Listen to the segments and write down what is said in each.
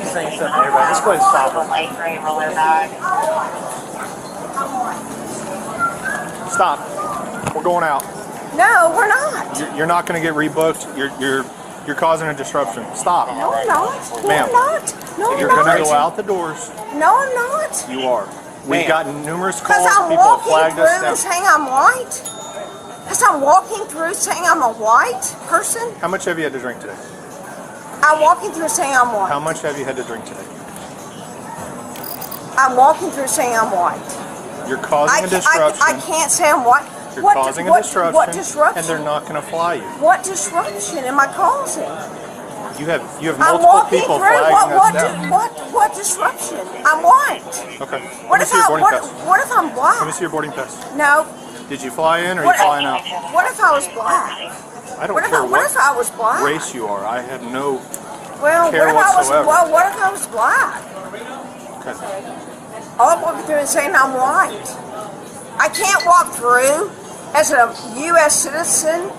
she's saying something to everybody. Let's go ahead and stop her. Stop. We're going out. No, we're not. You're not going to get rebooked. You're causing a disruption. Stop. No, I'm not. No, Ma'am. I'm not. No, You're I'm going to not. go out the doors. No, I'm not. You are. We've gotten numerous Because calls. I'm People have walking flagged through us and down. saying I'm white. Because I'm walking through saying I'm a white person. How much have you had to drink today? I'm walking through saying I'm white. How much have you had to drink today? I'm walking through saying I'm white. You're causing a disruption. I can't say I'm white. You're causing a disruption. What disruption? And they're not going to fly you. What disruption am I causing? You have I'm multiple walking people through. flagging us down. What disruption? I'm white. Okay. What Let me if see your boarding pass. what if I'm black? Let me see your boarding pass. No. Did you fly in or are you flying out? What if I was black? I don't care What if I was black? race you are. I have no Well, care whatsoever. what if I was black? Okay. I'm walking through and saying I'm white. I can't walk through as a U.S. citizen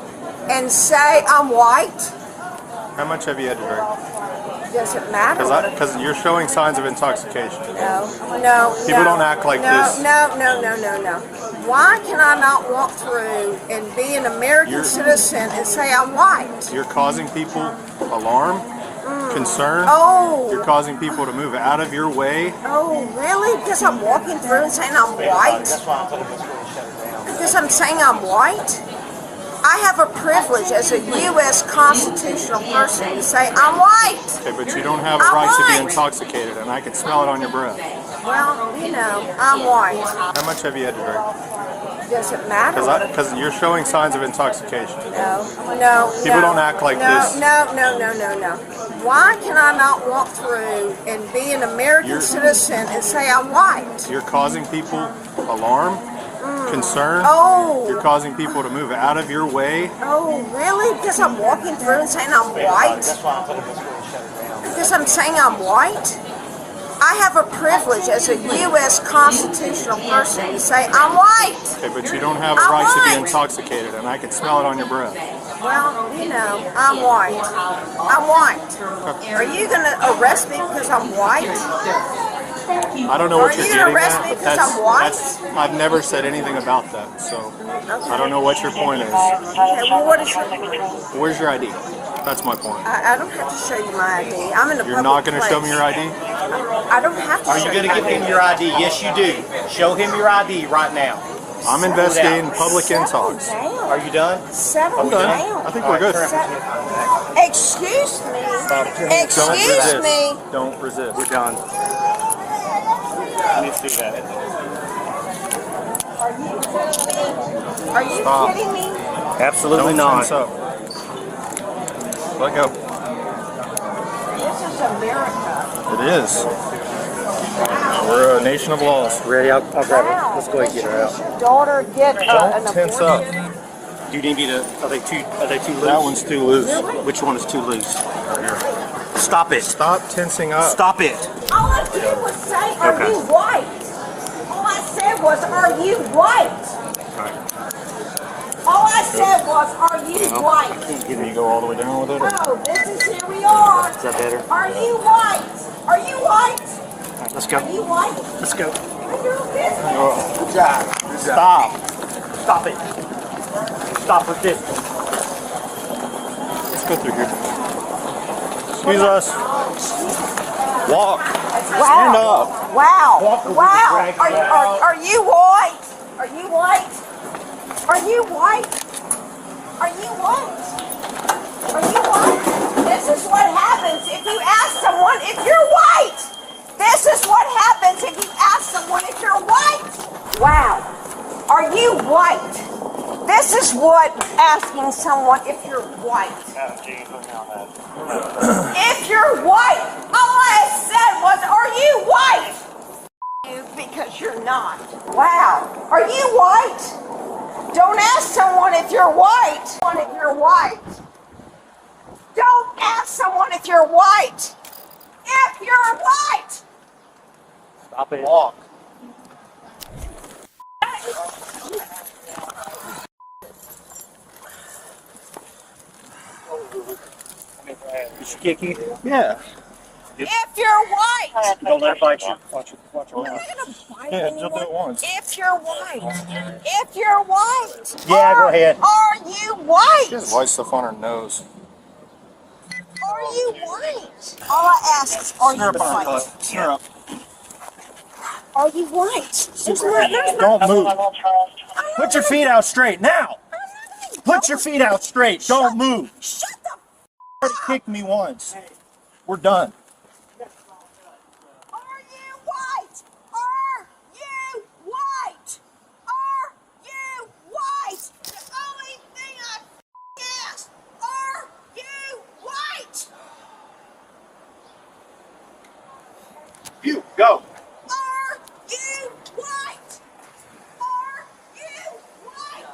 and say I'm white. How much have you had to drink? Does it matter? Because you're showing signs of intoxication. No. People don't act like this. No. Why can I not walk through and be an American citizen and say I'm white? You're causing people alarm, concern. Oh. You're causing people to move out of your way. Oh, really? Because I'm walking through and saying I'm white? Because I'm saying I'm white? I have a privilege as a U.S. constitutional person to say I'm white. Okay, but you don't have a right to be intoxicated, and I can smell it on your breath. Well, I'm white. How much have you had to drink? Does it matter? Because you're showing signs of intoxication. No. People don't act like this. No. Why can I not walk through and be an American citizen and say I'm white? You're causing people alarm, concern. Oh. You're causing people to move out of your way. Oh, really? Because I'm walking through and saying I'm white? Because I'm saying I'm white? I have a privilege as a U.S. constitutional person to say I'm white. Okay, but you don't have a right to be intoxicated, and I can smell it on your breath. Well, I'm white. I'm white. Are you going to arrest me because I'm white? I don't know what you're getting arrest me at. because I'm white? I've never said anything about that, so I don't know what your point is. Okay, well, what is your Where's your ID? That's my point. I don't have to show you my ID. I'm in a You're not going to show me your ID? I don't have to Are you going to give him your ID? Yes, you do. Show him your ID right now. I'm investigating public intox. Are you done? Settle down. I think we're good. Excuse me. Excuse me. Don't resist. We're done. I need to do that. Are you kidding me? Absolutely Don't not. tense up. Let go. This is America. It is. We're a nation of laws. Ready? I'll grab her. Let's go ahead and get her out. Your daughter get an Don't tense up. Do you need me to? Are they too loose? That one's too loose. Which one is too loose? Stop it. Stop tensing up. Stop it. All I did was say, are you white? All I said was, are you white? All I said was, are you white? Can you go all the way down with it? Oh, this is here we are. Is that better? Are you white? Are you white? Let's go. Are you white? Let's go. Are you business? Good job. Stop. Stop it. Stop with this. Let's go through here. Excuse us. Walk. Stand up. Wow. Are you white? Are you white? Are you white? Are you white? Are you white? This is what happens if you ask someone if you're white. This is what happens if you ask someone if you're white. Wow. Are you white? This is what asking someone if you're white. If you're white, all I said was, are you white? Because you're not. Wow. Are you white? Don't ask someone if you're white. If you're white. Don't ask someone if you're white. If you're white. Stop it. Walk. Did she kick you? Yeah. If you're white. Don't let it bite you. Watch it. Watch it. I'm not gonna bite Yeah, anyone. just do it once. If you're white. If you're white. Yeah, go ahead. Are you white? She has white stuff on her nose. Are you white? All I ask is, are you white? Snurp. Are you white? There's Don't move. I'm not Put your gonna- feet out straight now. I'm not gonna Put go. your feet out straight. Don't move. Shut the Already kicked me once. We're done. Are you white? Are you white? Are you white? The only thing I ask. Are you white? You go. Are you white? Are you white?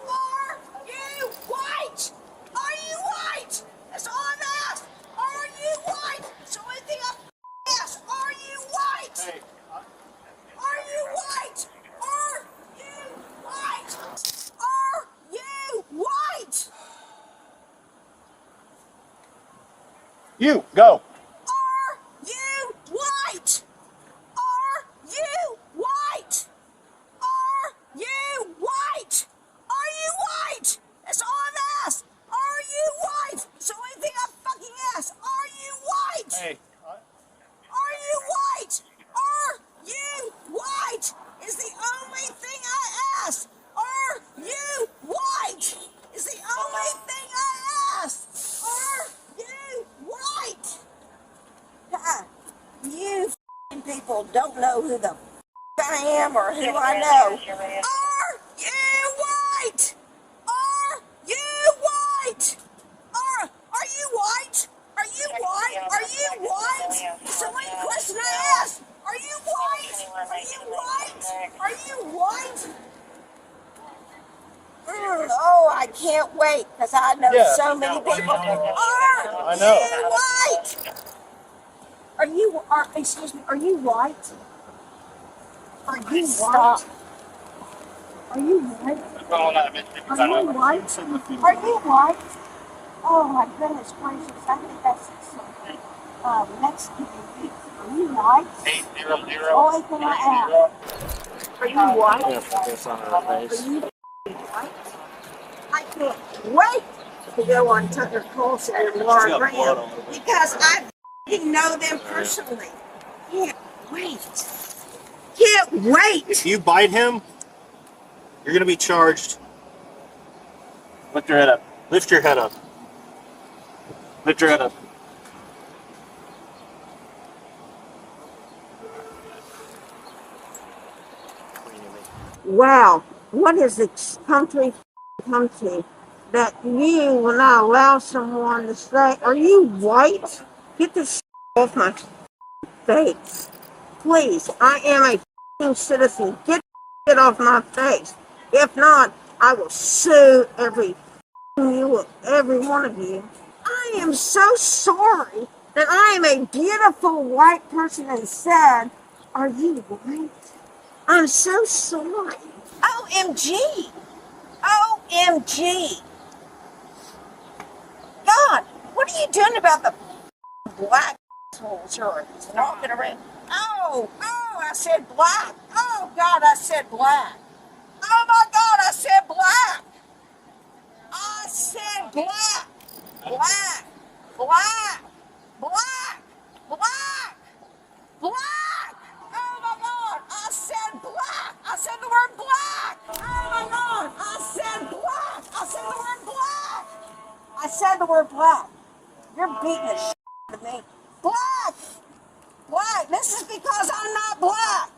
Are you white? Are you white? That's all I'm asked. Are you white? It's the only thing I ask. Are you white? Hey. Are you white? Are you white? Are you white? You go. Are you white? Are you white? Are you white? Are you white? That's all I'm asked. Are you white? It's the only thing I fucking ask. Are you white? Hey. Are you white? Are you white? Is the only thing I ask. Are you white? Is the only thing I ask. Are you white? You f***ing people don't know who the f*** I am or who I know. Are you white? Are you white? Are you white? Are you white? Are you white? It's the only question I ask. Are you white? Are you white? Are you white? Oh, I can't wait because I know Yeah. so many people. Are I know. you white? Excuse me, are you white? Are you white? Are you white? Are you white? Are you white? Oh my goodness gracious, I think that's something. Mexican. Are you white? 800. Only thing I ask. Are you white? I'm gonna put this on her Are face. you white? I can't wait to go on Tucker Carlson and Laura got blood Graham on her. because I know them personally. Can't wait. Can't wait. If you bite him, you're gonna be charged. Lift your head up. Lift your head up. Lift your head up. Wow, what is this country that you will not allow someone to say, are you white? Get this off my face. Please, I am a citizen. Get it off my face. If not, I will sue every one of you. I am so sorry that I am a beautiful white person and said, are you white? I'm so sorry. OMG. OMG. God, what are you doing about the black assholes who are walking around? Oh, I said black. Oh, God, I said black. Oh, my God, I said black. I said black. Black. Black. Black. Black. Black. Oh, my God, I said black. I said the word black. Oh, my God, I said black. I said the word black. I said the word black. You're beating the shit out of me. Black. Black. This is because I'm not black.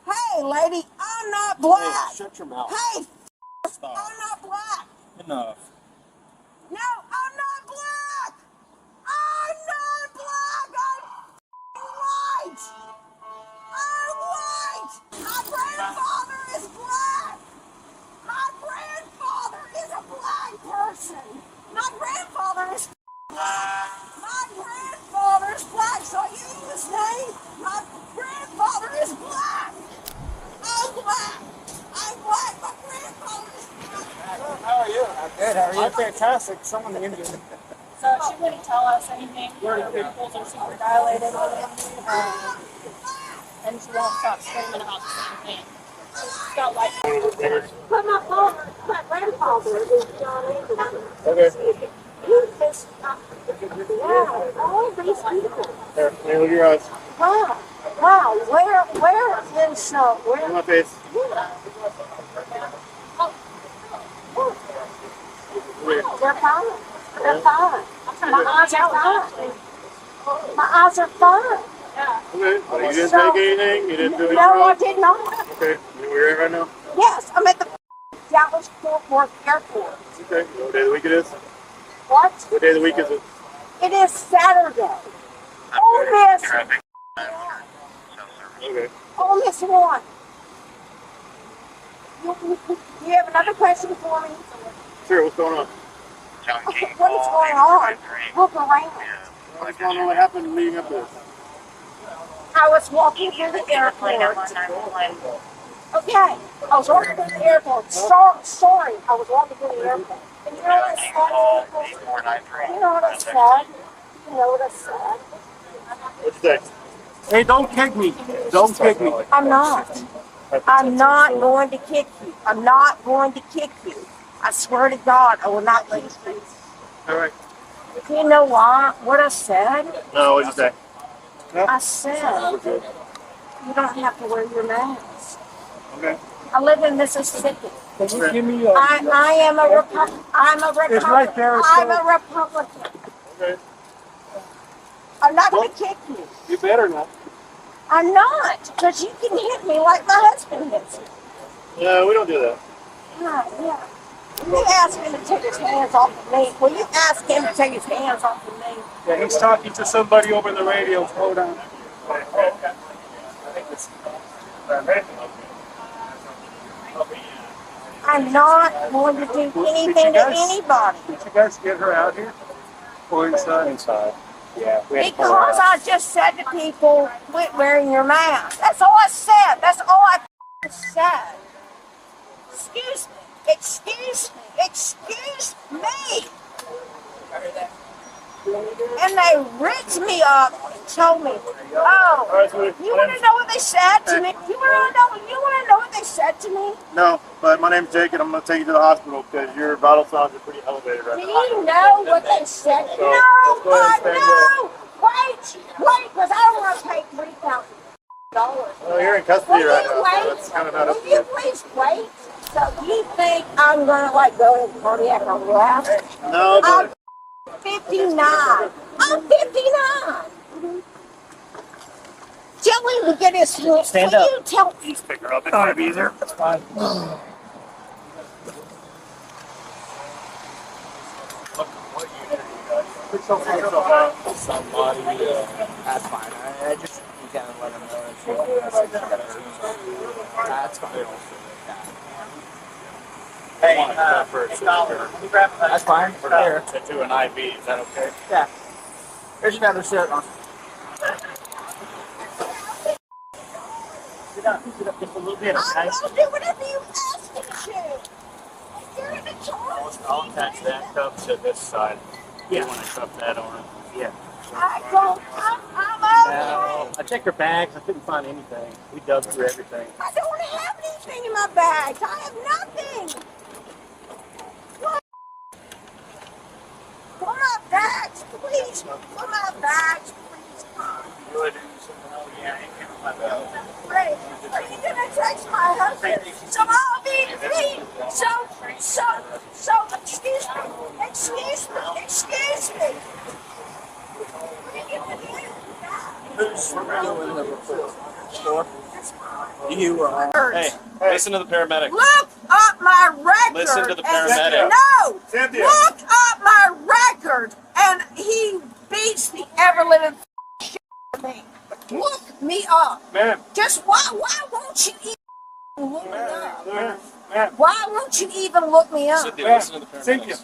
Hey, lady, I'm not black. Hey, shut your mouth. Hey, Stop. I'm not black. Enough. No, I'm not black. I'm not black. I'm white. I'm white. My grandfather is black. My grandfather is a black person. My grandfather is black. My grandfather is black. So I use his name. My grandfather is black. I'm black. I'm black. My grandfather is black. How are you? I'm good. How are you? I'm fantastic. Someone Indian. So she wouldn't tell us anything. Her pupils are super dilated. And she won't stop screaming about the same thing. She's got like. But my grandfather is John Anderson. Okay. He's just, yeah, all these people. Here, let me look at your eyes. Wow, where in snow? Look at my face. They're fine. They're fine. My eyes are fine. My eyes are fine. Okay. But you didn't take anything? You didn't do anything? No, I wrong? did not. Okay. Where are you right now? Yes, I'm at the Dallas Fort Worth Airport. Okay. What day of the week it is? What? What day of the week is it? It is Saturday. Ole Miss. Okay. Ole Miss won. You have another question for me? Sure, what's going on? What is going on? Look around. What's going on? What happened leading up to this? I was walking through the airport. Okay, I was walking through the airport. Sorry, I was walking through the airport. And you know what I said? You know what I said? You know what I said? What'd you say? Hey, don't kick me. Don't kick me. I'm not. I'm not going to kick you. I'm not going to kick you. I swear to God, I will not kick you. All right. Do you know why? What I said? No, what'd you say? I said, you don't have to wear your mask. Okay. I live in Mississippi. Can you give me I am a Republican. I'm a Republican. It's right there, I'm so- a Republican. Okay. I'm not going to kick you. You better not. I'm not, because you can hit me like my husband hits me. No, we don't do that. Yeah. You ask him to take his hands off of me. Will you ask him to take his hands off of me? Yeah, he's talking to somebody over the radio. Hold on. I'm not going to do anything to anybody. Did you guys get her out here? Or inside? Inside. Yeah. Because I just said to people, quit wearing your mask. That's all I said. That's all I said. Excuse me. Excuse me. Excuse me. And they ripped me up and told me, oh, you want to know what they said to me? You want to know what they said to me? No, but my name's Jake, and I'm going to take you to the hospital because your vital signs are pretty elevated right Do now. you know what they said? So, No, let's go ahead and stand no. Wait, because I don't want to pay $3,000. Well, you're in custody right now, so that's kind of not up Will to you you. please wait? So you think I'm going to like go into cardiac arrest? No, I'm but 59. I'm 59. Tell him to get his foot. Stand Will up. you tell please pick her up. It's not easier. That's fine. Somebody, that's fine. I just you gotta let them know that that's fine. Hey, that's fine. We're here. To do an IV, is that okay? Yeah. There's another shirt on. Sit up just a little bit, okay? I'm going to do whatever you ask me to. You're in charge. I'll attach that cup to this side. You want to cup that on? Yeah. I'm okay. I checked her bags. I couldn't find anything. We dug through everything. I don't have anything in my bags. I have nothing. What? Put my bags, please. Put my bags, please. Good. Yeah, Ray, are you gonna text my husband? So I'll be free. So, excuse me. You Hey, listen to the paramedic. Look up my record. Listen to the and- paramedic. No. Cynthia. Look up my record, and he beats the ever living shit out of me. Look me up. Ma'am. Just why won't you even look me up? Ma'am. Why won't you even look me up? Cynthia, listen to the paramedic. Cynthia.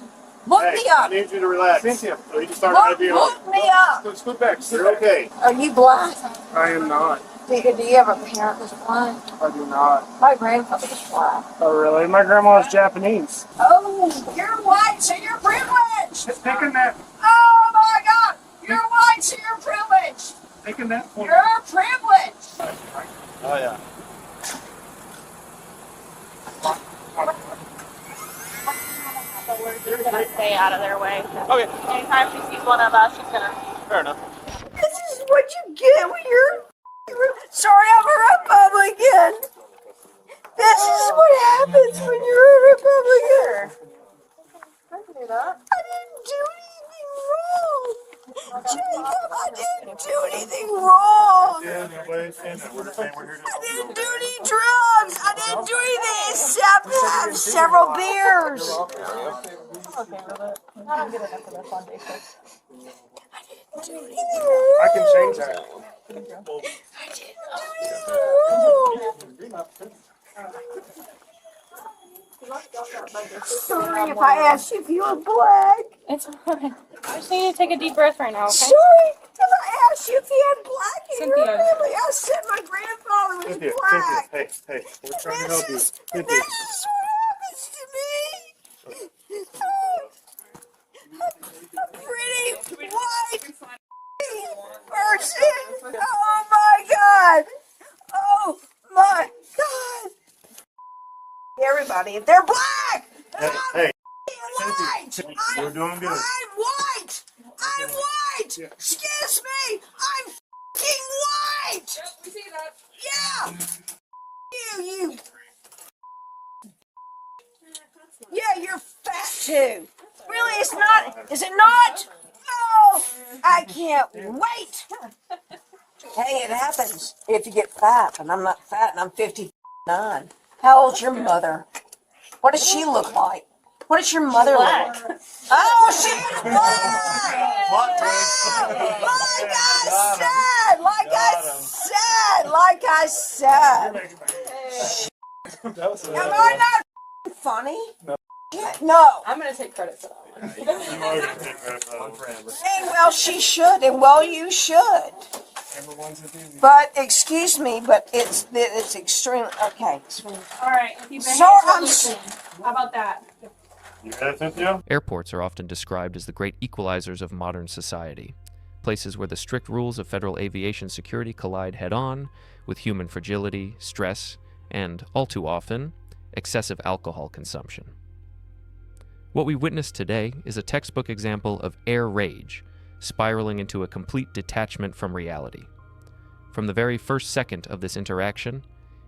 Look Hey, me I up. need you to relax. Cynthia. So you can start an IV on. Look me up. Scoot back. You're okay. Are you blind? I am not. Do you have a parent who's blind? I do not. My grandfather was blind. Oh, really? My grandma's Japanese. Oh, you're white, so you're privileged. Just picking that. Oh, You're white, so you're privileged. Taking that point. You're privileged. Oh yeah. So we're gonna stay out of their way. Okay. Anytime she sees one of us, she's gonna. Fair enough. This is what you get when you're. Sorry, I'm a Republican. This is what happens when you're a Republican. I didn't do anything wrong. Jacob, I didn't do anything wrong. I didn't do any drugs. I didn't do anything except have several beers. I'm good enough for this on basis. I didn't do anything wrong. I can change that. I didn't do anything wrong. Sorry if I asked you if you were black. It's fine. I just need you to take a deep breath right now, okay? Sorry if I asked you if you had black in your Cynthia. family. I said my grandfather was Cynthia, black. Cynthia, hey, we're trying to help you. This Cynthia. is what happens to me. A pretty white person. Oh my God. Oh my God. Everybody, if they're black, Hey, white. Cynthia, you're doing good. I'm white. I'm white. Excuse me. I'm fucking white. Yep, we see that. Yeah. You. Yeah, you're fat too. Really, it's not. Is it not? No. I can't wait. Hey, it happens if you get fat, and I'm not fat, and I'm 59. How old's your mother? What does she look like? What does your mother look like? Oh, she's black! Like I said. Am I not funny? No. I'm gonna take credit for that one. And well, she should, and well, you should. But excuse me, but it's extremely okay. All right, if you bang So it, I'm listen. How about that? You got it, Cynthia? Airports are often described as the great equalizers of modern society, places where the strict rules of federal aviation security collide head-on with human fragility, stress, and, all too often, excessive alcohol consumption. What we witness today is a textbook example of air rage, spiraling into a complete detachment from reality. From the very first second of this interaction,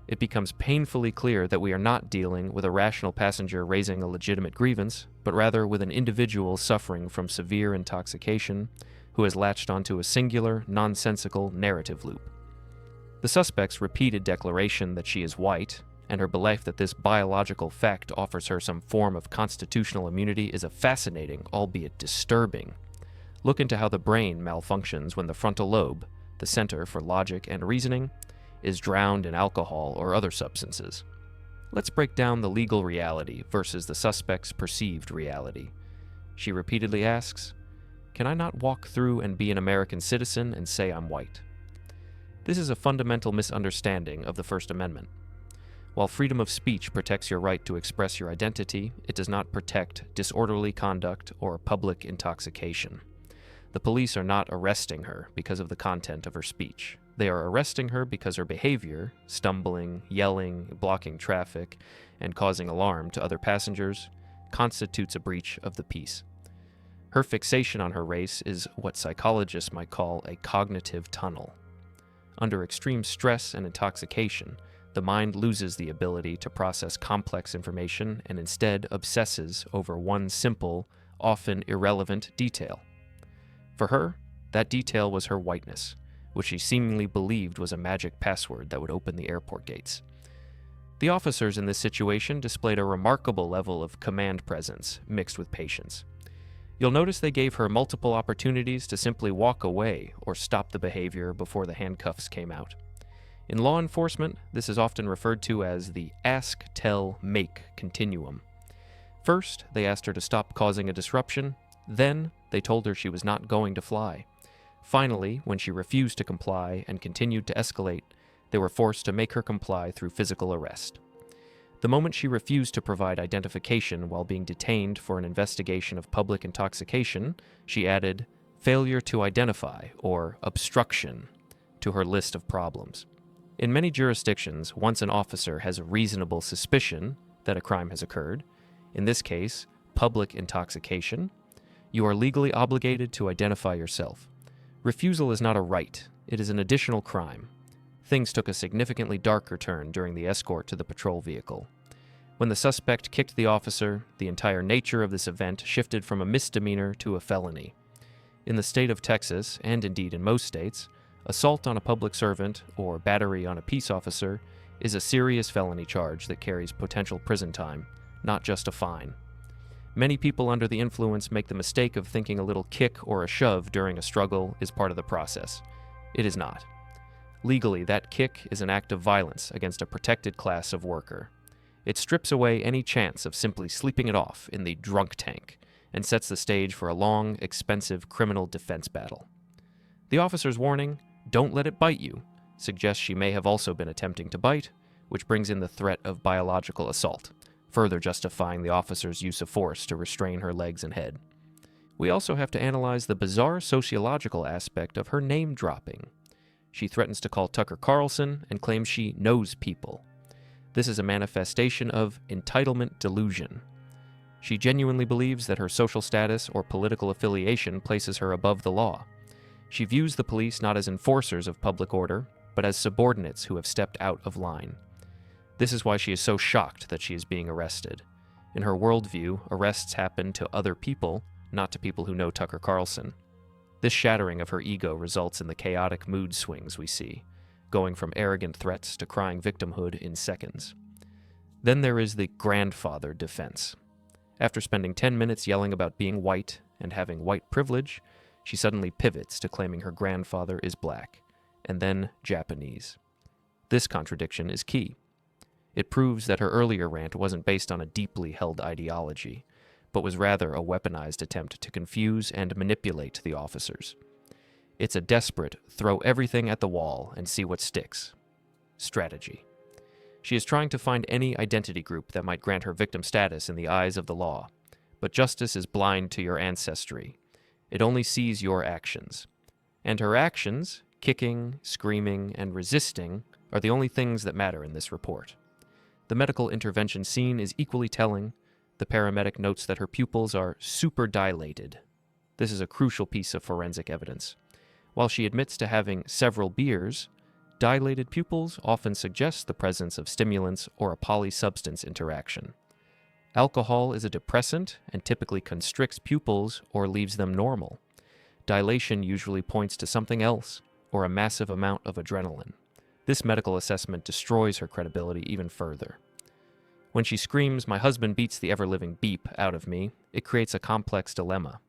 it becomes painfully clear that we are not dealing with a rational passenger raising a legitimate grievance, but rather with an individual suffering from severe intoxication who has latched onto a singular, nonsensical narrative loop. The suspect's repeated declaration that she is white, and her belief that this biological fact offers her some form of constitutional immunity is a fascinating, albeit disturbing, look into how the brain malfunctions when the frontal lobe, the center for logic and reasoning, is drowned in alcohol or other substances. Let's break down the legal reality versus the suspect's perceived reality. She repeatedly asks, "Can I not walk through and be an American citizen and say I'm white?" This is a fundamental misunderstanding of the First Amendment. While freedom of speech protects your right to express your identity, it does not protect disorderly conduct or public intoxication. The police are not arresting her because of the content of her speech. They are arresting her because her behavior, stumbling, yelling, blocking traffic, and causing alarm to other passengers, constitutes a breach of the peace. Her fixation on her race is what psychologists might call a cognitive tunnel. Under extreme stress and intoxication, the mind loses the ability to process complex information and instead obsesses over one simple, often irrelevant detail. For her, that detail was her whiteness, which she seemingly believed was a magic password that would open the airport gates. The officers in this situation displayed a remarkable level of command presence mixed with patience. You'll notice they gave her multiple opportunities to simply walk away or stop the behavior before the handcuffs came out. In law enforcement, this is often referred to as the ask, tell, make continuum. First, they asked her to stop causing a disruption. Then, they told her she was not going to fly. Finally, when she refused to comply and continued to escalate, they were forced to make her comply through physical arrest. The moment she refused to provide identification while being detained for an investigation of public intoxication, she added, failure to identify, or obstruction, to her list of problems. In many jurisdictions, once an officer has a reasonable suspicion that a crime has occurred, in this case, public intoxication, you are legally obligated to identify yourself. Refusal is not a right, it is an additional crime. Things took a significantly darker turn during the escort to the patrol vehicle. When the suspect kicked the officer, the entire nature of this event shifted from a misdemeanor to a felony. In the state of Texas, and indeed in most states, assault on a public servant or battery on a peace officer is a serious felony charge that carries potential prison time, not just a fine. Many people under the influence make the mistake of thinking a little kick or a shove during a struggle is part of the process. It is not. Legally, that kick is an act of violence against a protected class of worker. It strips away any chance of simply sleeping it off in the drunk tank and sets the stage for a long, expensive criminal defense battle. The officer's warning, "Don't let it bite you," suggests she may have also been attempting to bite, which brings in the threat of biological assault, further justifying the officer's use of force to restrain her legs and head. We also have to analyze the bizarre sociological aspect of her name dropping. She threatens to call Tucker Carlson and claims she knows people. This is a manifestation of entitlement delusion. She genuinely believes that her social status or political affiliation places her above the law. She views the police not as enforcers of public order, but as subordinates who have stepped out of line. This is why she is so shocked that she is being arrested. In her worldview, arrests happen to other people, not to people who know Tucker Carlson. This shattering of her ego results in the chaotic mood swings we see, going from arrogant threats to crying victimhood in seconds. Then there is the grandfather defense. After spending 10 minutes yelling about being white and having white privilege, she suddenly pivots to claiming her grandfather is black, and then Japanese. This contradiction is key. It proves that her earlier rant wasn't based on a deeply held ideology, but was rather a weaponized attempt to confuse and manipulate the officers. It's a desperate, throw everything at the wall and see what sticks strategy. She is trying to find any identity group that might grant her victim status in the eyes of the law, but justice is blind to your ancestry. It only sees your actions. And her actions, kicking, screaming, and resisting, are the only things that matter in this report. The medical intervention scene is equally telling. The paramedic notes that her pupils are super dilated. This is a crucial piece of forensic evidence. While she admits to having several beers, dilated pupils often suggest the presence of stimulants or a polysubstance interaction. Alcohol is a depressant and typically constricts pupils or leaves them normal. Dilation usually points to something else or a massive amount of adrenaline. This medical assessment destroys her credibility even further. When she screams, "My husband beats the ever-living beep" out of me, it creates a complex dilemma.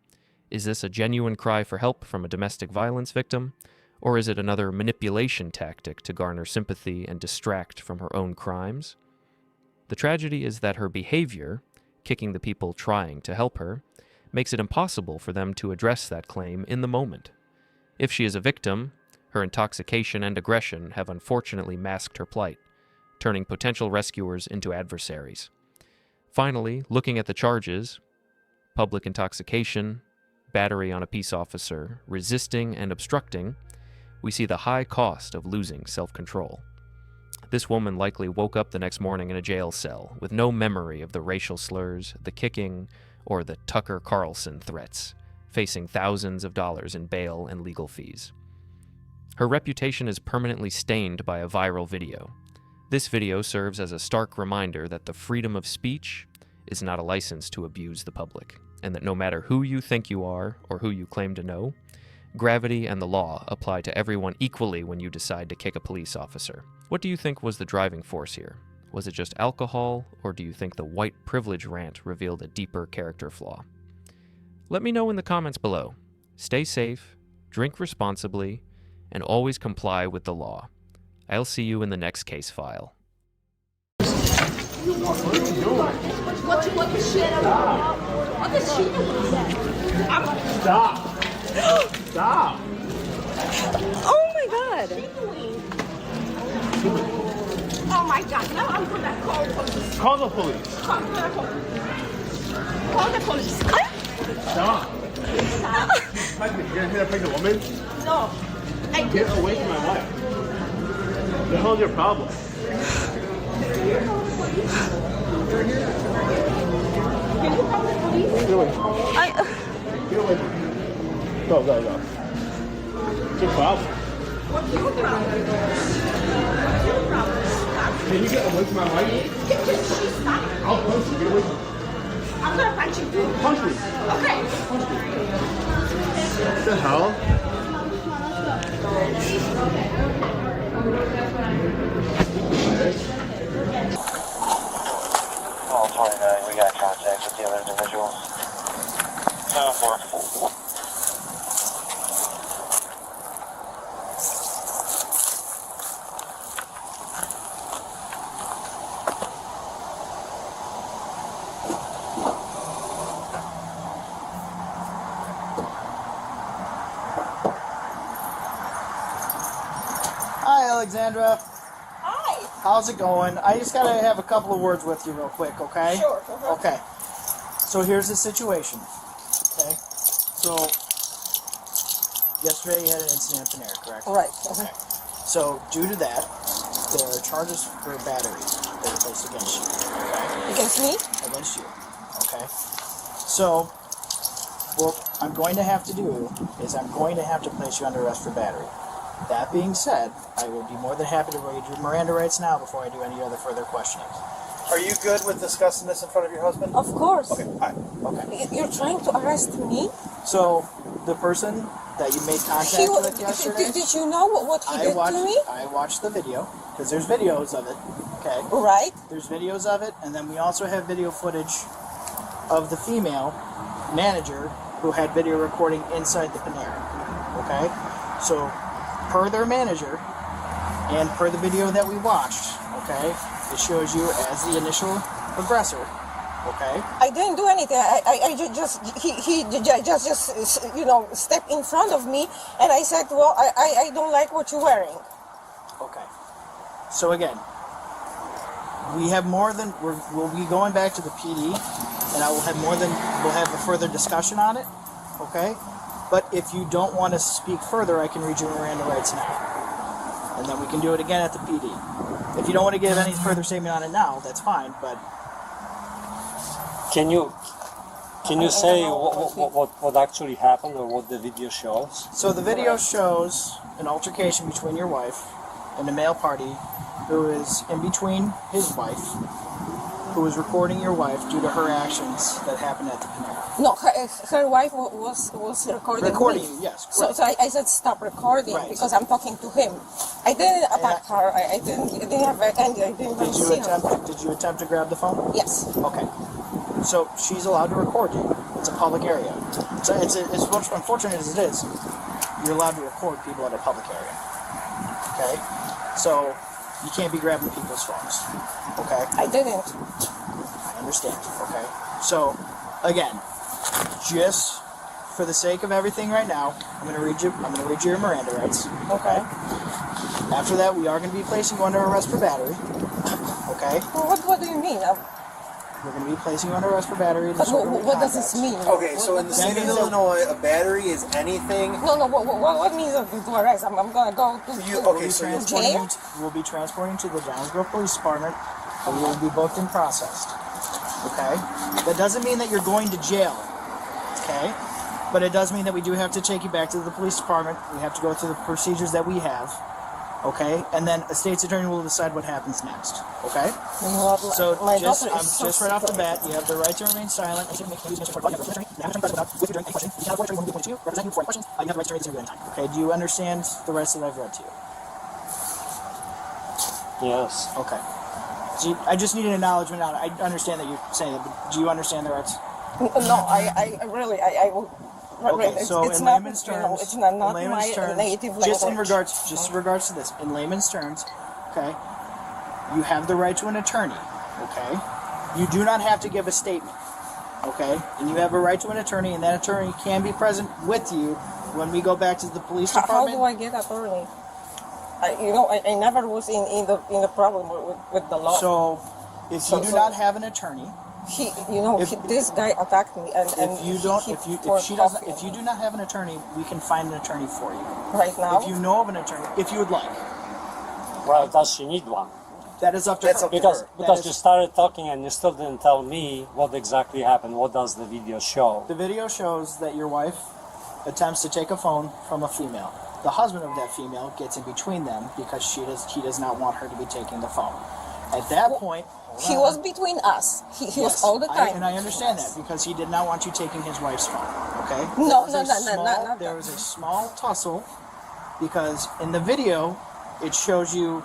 Is this a genuine cry for help from a domestic violence victim, or is it another manipulation tactic to garner sympathy and distract from her own crimes? The tragedy is that her behavior, kicking the people trying to help her, makes it impossible for them to address that claim in the moment. If she is a victim, her intoxication and aggression have unfortunately masked her plight, turning potential rescuers into adversaries. Finally, looking at the charges, public intoxication, battery on a peace officer, resisting and obstructing, we see the high cost of losing self-control. This woman likely woke up the next morning in a jail cell with no memory of the racial slurs, the kicking, or the Tucker Carlson threats, facing thousands of dollars in bail and legal fees. Her reputation is permanently stained by a viral video. This video serves as a stark reminder that the freedom of speech is not a license to abuse the public, and that no matter who you think you are or who you claim to know, gravity and the law apply to everyone equally when you decide to kick a police officer. What do you think was the driving force here? Was it just alcohol, or do you think the white privilege rant revealed a deeper character flaw? Let me know in the comments below. Stay safe, drink responsibly, and always comply with the law. I'll see you in the next case file. Stop! Stop! Oh my God! Oh my God! No, I'm gonna call the police. Call the police. Call the police. Stop! You're gonna hit a pregnant woman? No. I Get away from my wife. The hell's your problem? Get away. Get away from me. Go. What's your problem? What's your problem? What's your problem? Can you get away from my wife? I'll punch you. Get away from me. I'm gonna punch you too. Punch me. Okay. What the hell? All 29, we got contact with the other individuals. 7-4. Hi, Alexandra. Hi. How's it going? I just gotta have a couple of words with you real quick, okay? Sure. Okay. So here's the situation. Okay. So yesterday you had an incident in Panera, correct? Right. Okay. So due to that, there are charges for battery that are placed against you. Okay? Against me? Against you. Okay. So what I'm going to have to do is I'm going to have to place you under arrest for battery. That being said, I will be more than happy to read your Miranda rights now before I do any other further questioning. Are you good with discussing this in front of your husband? Of course. Okay, fine. Okay. You're trying to arrest me? So, the person that you made contact with yesterday, Did you know what he did to me? I watched the video, because there's videos of it, okay? Right. There's videos of it, and then we also have video footage of the female manager who had video recording inside the Panera, okay? So, per their manager, and per the video that we watched, okay, it shows you as the initial aggressor, okay? I didn't do anything. He just stepped in front of me, and I said, well, I don't like what you're wearing. Okay. So again, we have more than we'll be going back to the PD, and we'll have a further discussion on it, okay? But if you don't want to speak further, I can read you Miranda rights now, and then we can do it again at the PD. If you don't want to give any further statement on it now, that's fine. But can you say what actually happened or what the video shows? so the video shows an altercation between your wife and a male party who is in between his wife, who is recording your wife due to her actions that happened at the Panera. No, her wife was recording Recording me. you, yes. So I said stop recording Right. because I'm talking to him. I didn't attack her. I didn't have any. I didn't even see her. Did you attempt to grab the phone? Yes. Okay. So she's allowed to record you. It's a public area. So it's unfortunate as it is, you're allowed to record people at a public area. Okay? So you can't be grabbing people's phones. Okay? I didn't. I understand. Okay? So again, just for the sake of everything right now, I'm gonna read you your Miranda rights. Okay? After that, we are gonna be placing you under arrest for battery. Okay? Well, what do you mean? We're going to be placing you under arrest for battery. And What does this mean? Okay, so in the state of Illinois, a battery is anything. No. What means to arrest? I'm gonna go to. We'll be transporting to the Jonesboro Police Department, and you will be booked and processed. Okay? That doesn't mean that you're going to jail. Okay? But it does mean that we do have to take you back to the police department. We have to go through the procedures that we have. Okay? And then a state's attorney will decide what happens next. Okay? So just right off the bat, you have the right to remain silent. Okay, do you understand the rest that I've read to you? Yes. Okay. So I just need an acknowledgement on it. I understand that you're saying it, but do you understand the rights? No, I really will. Okay, so in layman's terms, it's not my native language. just in regards to this, in layman's terms, okay, you have the right to an attorney, okay? You do not have to give a statement, okay? And you have a right to an attorney, and that attorney can be present with you when we go back to the police department. How do I get attorney? I never was in the problem with the law. So, if you do not have an attorney, this guy attacked me, and If you don't, if you do not have an attorney, we can find an attorney for you. right now, If you know of an attorney, if you would like, Well, does she need one? that is up to That's her. up to Because her. because you started talking and you still didn't tell me what exactly happened. What does the video show? The video shows that your wife attempts to take a phone from a female. The husband of that female gets in between them because he does not want her to be taking the phone. At that point, he was between us. He was all the time. and I understand that because he did not want you taking his wife's phone. Okay? No, There was no, not There that. was a small tussle because in the video it shows you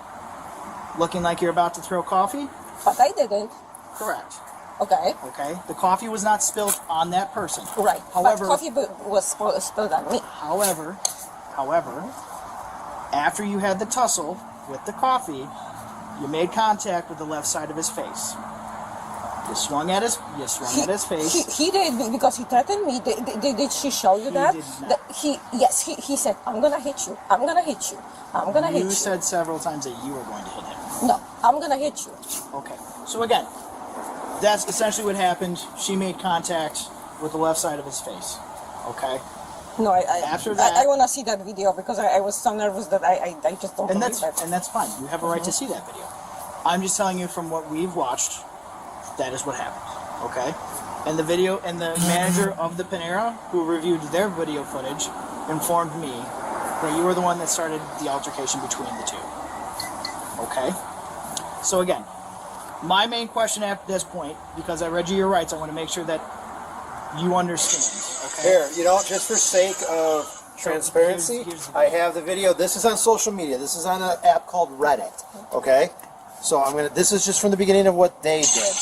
looking like you're about to throw coffee. But I didn't. Correct. Okay. Okay. The coffee was not spilled on that person. Right. However, but coffee was spilled on me. However, after you had the tussle with the coffee, you made contact with the left side of his face. You swung at his face. He did because he threatened me. Did she show you that? did not. He said, I'm gonna hit you. I'm gonna hit you. I'm gonna hit you. You said several times that you were going to hit him. No, I'm gonna hit you. Okay. So again, that's essentially what happened. She made contact with the left side of his face. Okay. No, After that- I want to see that video because I was so nervous that I just don't And believe that's it. and that's fine. You have a right to see that video. I'm just telling you from what we've watched, that is what happened. Okay? And the video and the manager of the Panera who reviewed their video footage informed me that you were the one that started the altercation between the two. Okay? So again, my main question at this point, because I read you your rights, I want to make sure that you understand. Okay? Here, just for sake of transparency, here's I have the video. This is on social media. This is on an app called Reddit. Okay? So this is just from the beginning of what they did.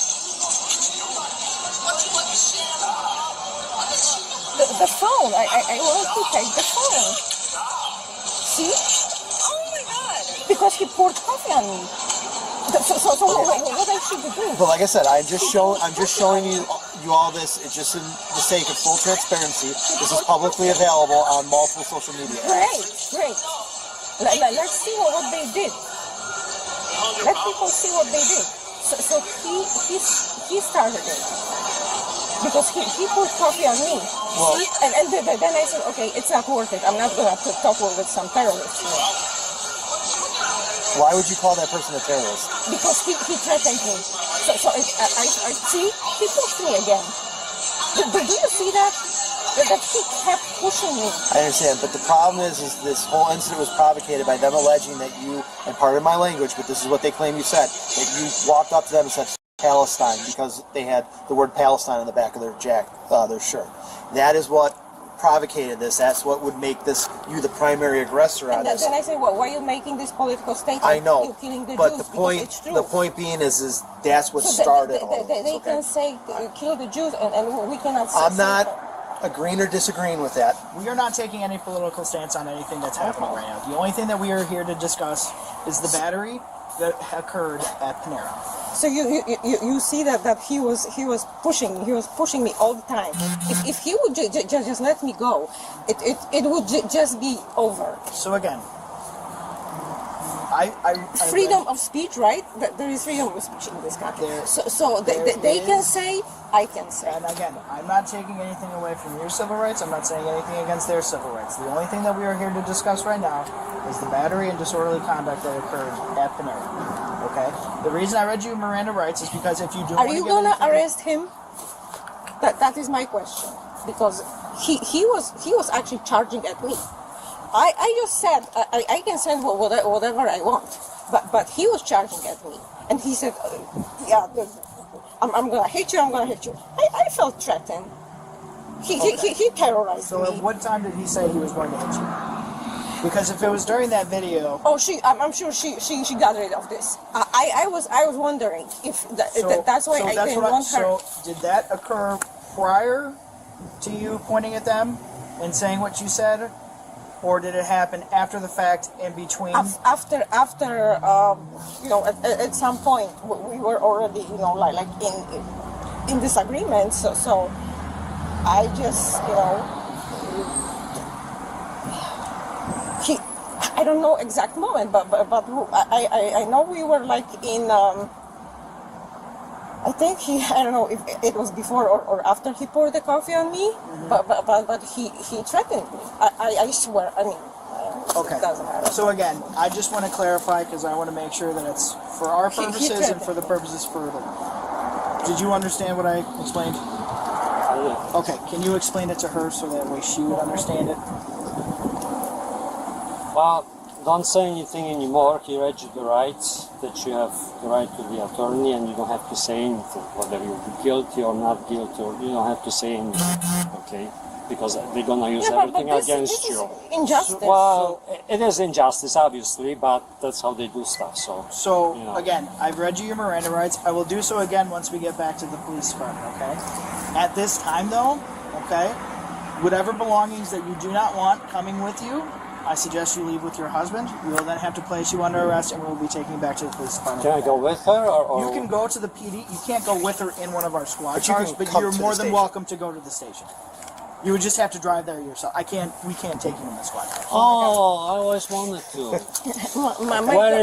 The phone. I want to take the phone. See? Oh my God! Because he poured coffee on me. So what I should do? But like I said, I'm just showing you all this. It's just in the sake of full transparency. This is publicly available on multiple social media apps. Great. Let's see what they did. Let people see what they did. So he started it because he poured coffee on me. Well- See? And then I said, okay, it's not worth it. I'm not gonna talk with some terrorists. Why would you call that person a terrorist? Because he threatened me. So I see, he pushed me again. Do you see that? That he kept pushing me. I understand, but the problem is this whole incident was provocated by them alleging that you, and pardon my language, but this is what they claim you said, that you walked up to them and said Palestine because they had the word Palestine on the back of their their shirt. That is what provocated this. That's what would make you the primary aggressor on And this. then I say, well, why are you making this political statement? I know, You're killing the but Jews the because point it's true. the point being is that's what So started all of they this. can Okay? say kill the Jews, and we cannot say I'm not that. agreeing or disagreeing with that. We are not taking any political stance on anything that's happening right now. The only thing that we are here to discuss is the battery that occurred at Panera. So you see that he was pushing me all the time. If he would just let me go, it would just be over. So again, I Freedom of speech, right? There is freedom of speech in this country. There- So there they can is- say, I can say. And again, I'm not taking anything away from your civil rights. I'm not saying anything against their civil rights. The only thing that we are here to discuss right now is the battery and disorderly conduct that occurred at Panera. Okay? The reason I read you Miranda rights is because if you do Are want you to gonna arrest him? That is my question, because he was actually charging at me. I just said I can send whatever I want, but he was charging at me, and he said, yeah, I'm gonna hit you. I'm gonna hit you. I felt threatened. He terrorized So at me. what time did he say he was going to hit you? Because if it was during that video, Oh, I'm sure she got rid of this. I was wondering if that's why I didn't want her. So did that occur prior to you pointing at them and saying what you said, or did it happen after the fact in between? After at some point we were already like in disagreement. So I just I don't know exact moment, but I know we were like in I think I don't know if it was before or after he poured the coffee on me, but he threatened me. I swear, I mean, Okay. it doesn't matter. So again, I just want to clarify because I want to make sure that it's for our He purposes and threatened. for the purposes for the... Did you understand what I explained? Okay, can you explain it to her so that way she would understand it? Well, don't say anything anymore. He read you the rights, that you have the right to the attorney, and you don't have to say anything, whether you're guilty or not guilty, or you don't have to say anything, okay? Because they're gonna use everything against this you. is injustice. Well, it is injustice, obviously, but that's how they do stuff. So, you know. Again, I've read you your Miranda rights. I will do so again once we get back to the police department, okay? At this time, though, okay, whatever belongings that you do not want coming with you, I suggest you leave with your husband. We will then have to place you under arrest, and we will be taking you back to the police department. Can I go with her, or You can go to the PD. You can't go with her in one of our squad But you cars, can but come you're to the more than station. welcome to go to the station. You would just have to drive there yourself. We can't take you in the squad car. Oh, I always wanted to. Where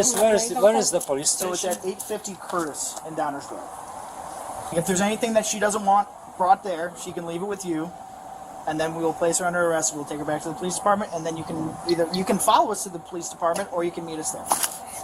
is the police So it's station? at 850 Curtis in Downers Grove. If there's anything that she doesn't want brought there, she can leave it with you, and then we will place her under arrest. We'll take her back to the police department, and then you can follow us to the police department, or you can meet us there.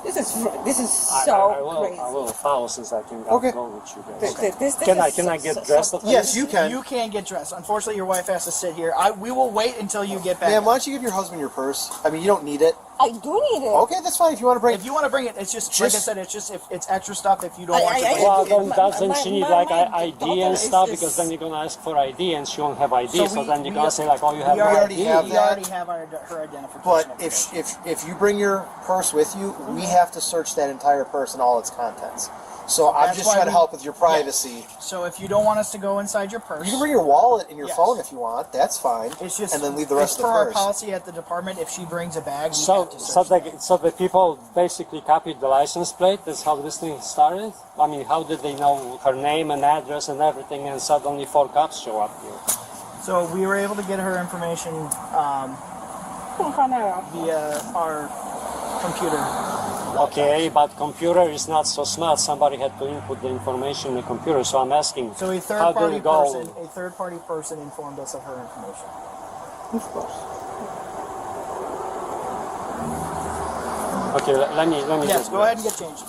This is I so crazy. will follow since I can Okay. go with you guys. This Can I is get so- dressed so- up? Yes, you can. You can get dressed. Unfortunately, your wife has to sit here. We will wait until you get back. Ma'am, why don't you give your husband your purse? I mean, you don't need it. I do need it. Okay, that's fine if you want to bring it. If you want to bring it, it's just like I said. It's just if it's extra stuff. If you don't want to bring Well, it. then doesn't she need like ID daughter and is- stuff? is- Because then you're gonna ask for ID and she won't have ID. So, we- then you're we- gonna say like, oh, you have we no already ID. have We that. already have her identification. But information. if you bring your purse with you, we have to search that entire purse and all its contents. So I'm That's just why trying to we- help with your privacy. So if you don't want us to go inside your purse, You can bring your wallet and your Yes. phone if you want. That's fine. it's just and then leave the rest it's of the per our purse. policy at the department. If she brings a bag, we So, have to search that. so the people basically copied the license plate. That's how this thing started. I mean, how did they know her name and address and everything? And suddenly 4 cops show up here. So we were able to get her information via our computer. Okay, but computer is not so smart. Somebody had to input the information in the computer. So I'm asking, So a how third did party it go? person, informed us of her information. Of course. Okay, let me. Yes, just go ahead and get changed.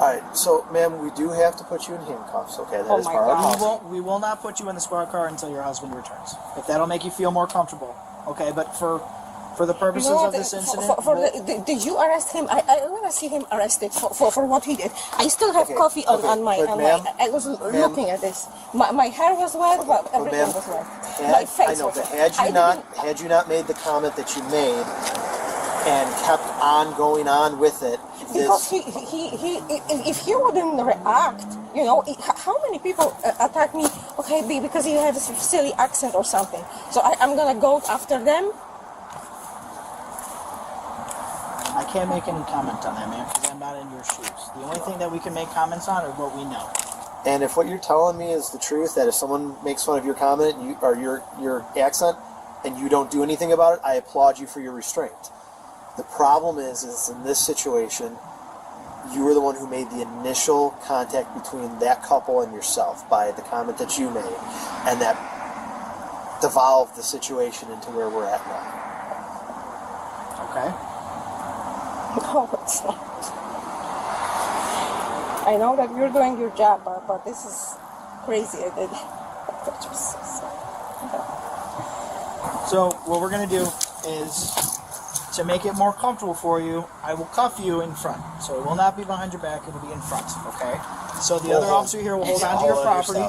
Alright, so ma'am, we do have to put you in handcuffs, okay? That Oh is my part of our God. policy. We will not put you in the squad car until your husband returns. If that'll make you feel more comfortable, okay? But for the purposes No, of this incident, did you arrest him? I want to see him arrested for what he did. I still have Okay, coffee on, okay, on my. but On ma'am, my I was looking at this. My hair was wet, but everything ma'am, was wet. My face I know, was but wet. had you not made the comment that you made and kept on going on with it, Because if he wouldn't react, you know, how many people attack me? Okay, because you have a silly accent or something. So I'm gonna go after them. I can't make any comment on that, man, because I'm not in your shoes. The only thing that we can make comments on are what we know. and if what you're telling me is the truth, that if someone makes fun of your comment or your accent and you don't do anything about it, I applaud you for your restraint. The problem is in this situation, you were the one who made the initial contact between that couple and yourself by the comment that you made, and that devolved the situation into where we're at now. Okay? No, it's not. I know that you're doing your job, but this is crazy. So what we're going to do is, to make it more comfortable for you, I will cuff you in front. So it will not be behind your back, it will be in front, okay? So the other officer here will hold on to your property.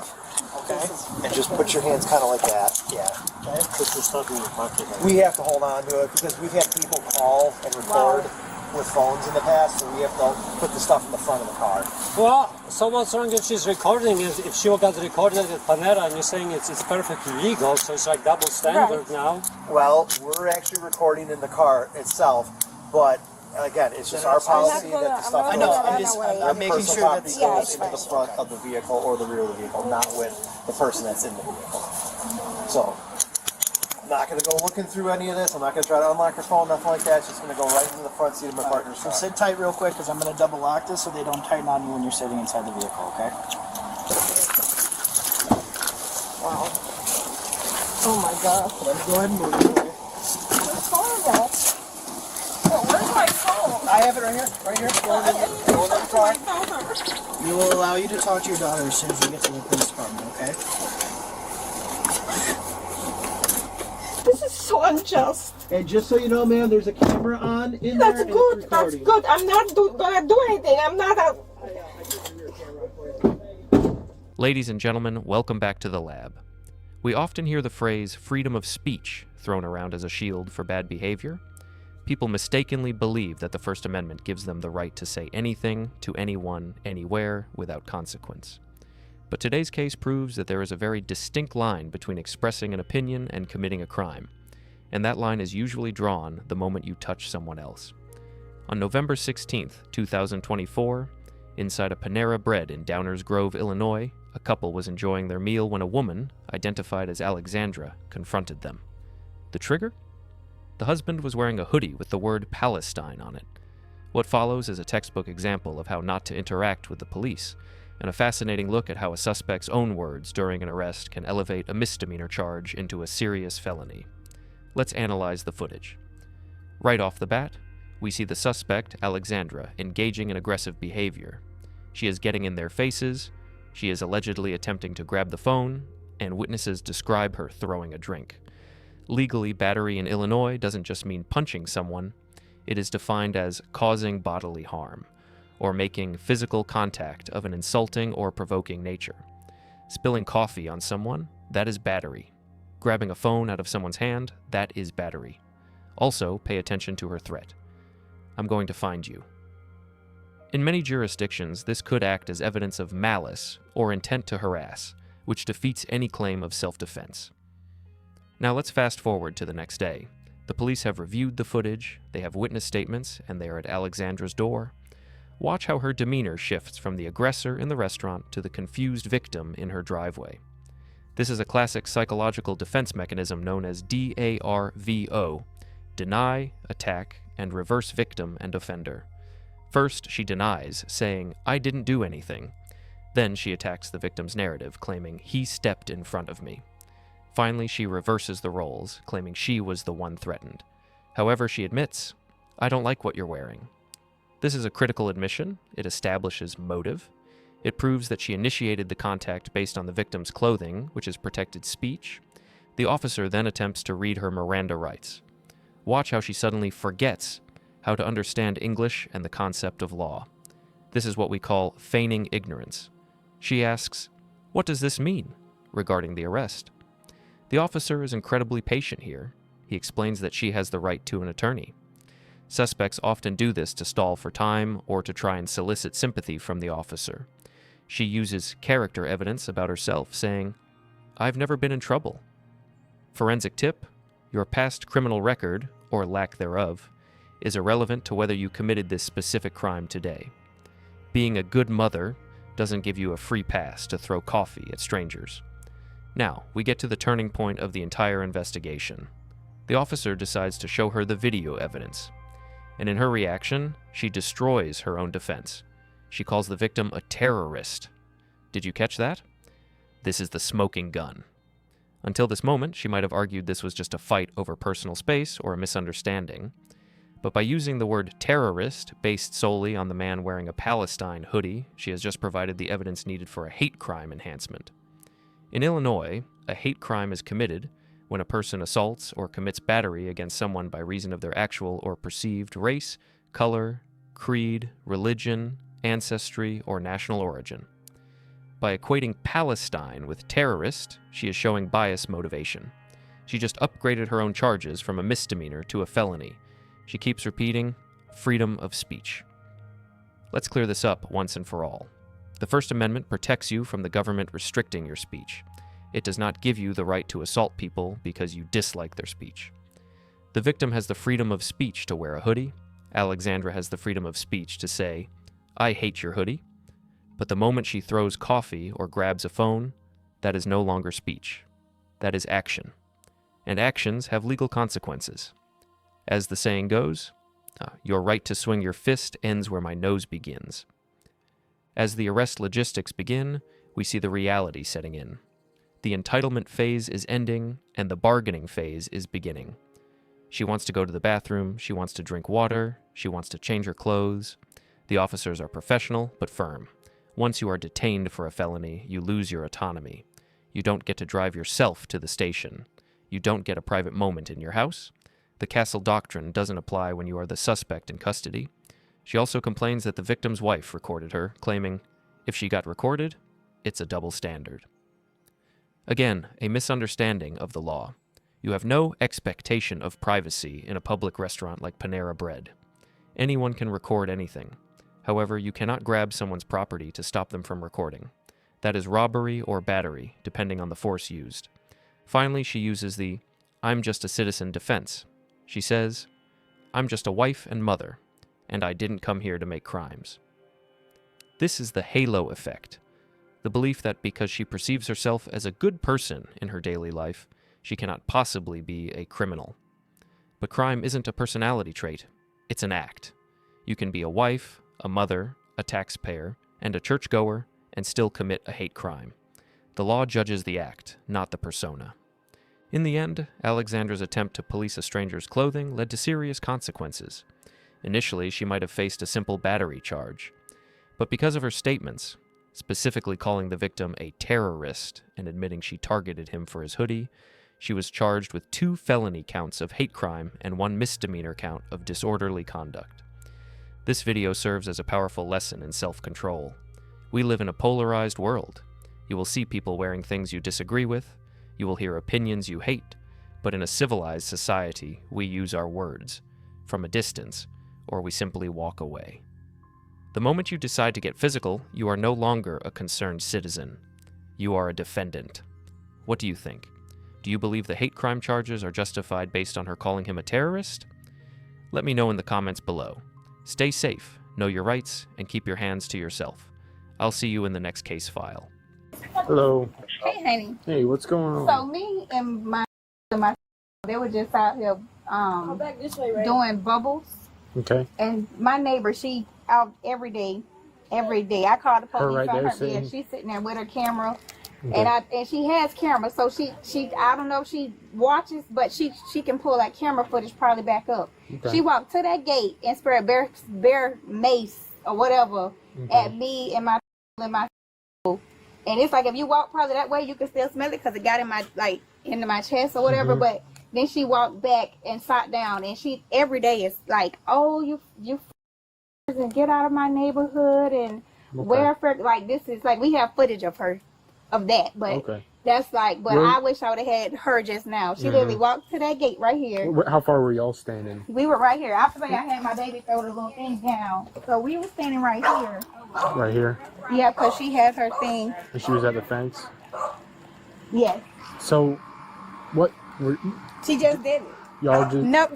Okay? And just put your hands kind of like that. Yeah. Okay? Put the stuff in your pocket. We have to hold on to it because we've had people call and record with phones in the past, so we have to put the stuff in the front of the car. Well, so what's wrong if she's recording? If she got recorded at Panera and you're saying it's perfectly legal, so it's like double standard now. Well, we're actually recording in the car itself, but again, it's just our policy that the stuff I know, goes I'm making personal sure property that's... goes into the front of the vehicle or the rear of the vehicle, not with the person that's in the vehicle. So, not going to go looking through any of this. I'm not going to try to unlock her phone, nothing like that. It's just going to go right into the front seat of my partner's So car. sit tight real quick because I'm going to double lock this so they don't tighten on you when you're sitting inside the vehicle, okay? Wow. Oh my God. Let me go ahead and move it for you. What's horrible? Oh, where's my phone? I have it right here. Right here. Go in the car. My daughter. We will allow you to talk to your daughter as soon as we get to the police department, okay? This is so unjust. And just so you know, ma'am, there's a camera on in That's there. and good. it's That's recording. good. I'm not gonna do anything. I'm not a. Ladies and gentlemen, welcome back to the lab. We often hear the phrase freedom of speech thrown around as a shield for bad behavior. People mistakenly believe that the First Amendment gives them the right to say anything to anyone, anywhere, without consequence. But today's case proves that there is a very distinct line between expressing an opinion and committing a crime, and that line is usually drawn the moment you touch someone else. On November 16th, 2024, inside a Panera Bread in Downers Grove, Illinois, a couple was enjoying their meal when a woman, identified as Alexandra, confronted them. The trigger? The husband was wearing a hoodie with the word Palestine on it. What follows is a textbook example of how not to interact with the police, and a fascinating look at how a suspect's own words during an arrest can elevate a misdemeanor charge into a serious felony. Let's analyze the footage. Right off the bat, we see the suspect, Alexandra, engaging in aggressive behavior. She is getting in their faces, she is allegedly attempting to grab the phone, and witnesses describe her throwing a drink. Legally, battery in Illinois doesn't just mean punching someone, it is defined as causing bodily harm, or making physical contact of an insulting or provoking nature. Spilling coffee on someone, that is battery. Grabbing a phone out of someone's hand, that is battery. Also, pay attention to her threat. I'm going to find you. In many jurisdictions, this could act as evidence of malice or intent to harass, which defeats any claim of self-defense. Now let's fast forward to the next day. The police have reviewed the footage, they have witness statements, and they are at Alexandra's door. Watch how her demeanor shifts from the aggressor in the restaurant to the confused victim in her driveway. This is a classic psychological defense mechanism known as DARVO, deny, attack, and reverse victim and offender. First, she denies, saying, "I didn't do anything." Then she attacks the victim's narrative, claiming, "He stepped in front of me." Finally, she reverses the roles, claiming she was the one threatened. However, she admits, "I don't like what you're wearing." This is a critical admission. It establishes motive. It proves that she initiated the contact based on the victim's clothing, which is protected speech. The officer then attempts to read her Miranda rights. Watch how she suddenly forgets how to understand English and the concept of law. This is what we call feigning ignorance. She asks, "What does this mean?" regarding the arrest. The officer is incredibly patient here. He explains that she has the right to an attorney. Suspects often do this to stall for time or to try and solicit sympathy from the officer. She uses character evidence about herself, saying, "I've never been in trouble." Forensic tip: your past criminal record, or lack thereof, is irrelevant to whether you committed this specific crime today. Being a good mother doesn't give you a free pass to throw coffee at strangers. Now, we get to the turning point of the entire investigation. The officer decides to show her the video evidence, and in her reaction, she destroys her own defense. She calls the victim a terrorist. Did you catch that? This is the smoking gun. Until this moment, she might have argued this was just a fight over personal space or a misunderstanding. But by using the word terrorist, based solely on the man wearing a Palestine hoodie, she has just provided the evidence needed for a hate crime enhancement. In Illinois, a hate crime is committed when a person assaults or commits battery against someone by reason of their actual or perceived race, color, creed, religion, ancestry, or national origin. By equating Palestine with terrorist, she is showing bias motivation. She just upgraded her own charges from a misdemeanor to a felony. She keeps repeating, freedom of speech. Let's clear this up once and for all. The First Amendment protects you from the government restricting your speech. It does not give you the right to assault people because you dislike their speech. The victim has the freedom of speech to wear a hoodie. Alexandra has the freedom of speech to say, "I hate your hoodie." But the moment she throws coffee or grabs a phone, that is no longer speech. That is action. and actions have legal consequences. As the saying goes, your right to swing your fist ends where my nose begins. As the arrest logistics begin, we see the reality setting in. The entitlement phase is ending, and the bargaining phase is beginning. She wants to go to the bathroom, she wants to drink water, she wants to change her clothes. The officers are professional, but firm. Once you are detained for a felony, you lose your autonomy. You don't get to drive yourself to the station. You don't get a private moment in your house. The castle doctrine doesn't apply when you are the suspect in custody. She also complains that the victim's wife recorded her, claiming, if she got recorded, it's a double standard. Again, a misunderstanding of the law. You have no expectation of privacy in a public restaurant like Panera Bread. Anyone can record anything. However, you cannot grab someone's property to stop them from recording. That is robbery or battery, depending on the force used. Finally, she uses the, I'm just a citizen defense. She says, I'm just a wife and mother, and I didn't come here to make crimes. This is the halo effect. The belief that because she perceives herself as a good person in her daily life, she cannot possibly be a criminal. But crime isn't a personality trait, it's an act. You can be a wife, a mother, a taxpayer, and a churchgoer, and still commit a hate crime. The law judges the act, not the persona. In the end, Alexandra's attempt to police a stranger's clothing led to serious consequences. Initially, she might have faced a simple battery charge. But because of her statements, specifically calling the victim a terrorist and admitting she targeted him for his hoodie, she was charged with 2 felony counts of hate crime and 1 misdemeanor count of disorderly conduct. This video serves as a powerful lesson in self-control. We live in a polarized world. You will see people wearing things you disagree with, you will hear opinions you hate, but in a civilized society, we use our words, from a distance, or we simply walk away. The moment you decide to get physical, you are no longer a concerned citizen. You are a defendant. What do you think? Do you believe the hate crime charges are justified based on her calling him a terrorist? Let me know in the comments below. Stay safe, know your rights, and keep your hands to yourself. I'll see you in the next case file. Hello. Hey, honey. Hey, what's going on? So me and my they were just out here doing bubbles. Okay. And my neighbor, she out every day. I called the police Her right on there her. sitting? Yeah, she's sitting there with her camera. Okay. And she has cameras, so she I don't know if she watches, but she can pull that camera footage probably back up. Okay. She walked to that gate and sprayed bear mace or whatever at me and my and it's like if you walk probably that way you can still smell it because it got in my into my chest or whatever. But then she walked back and sat down, and she every day is like, oh, you and get out of my neighborhood and where for this is like we have footage of her of that, but that's like, but I wish I would have had her just now. She literally walked to that gate right here. How far were y'all standing? We were right here. After I had my baby throw the little thing down, so we were standing right here. Right here? Yeah, because she has her thing. And she was at the fence? Yes. So, what? She just did it. Y'all just... Nope,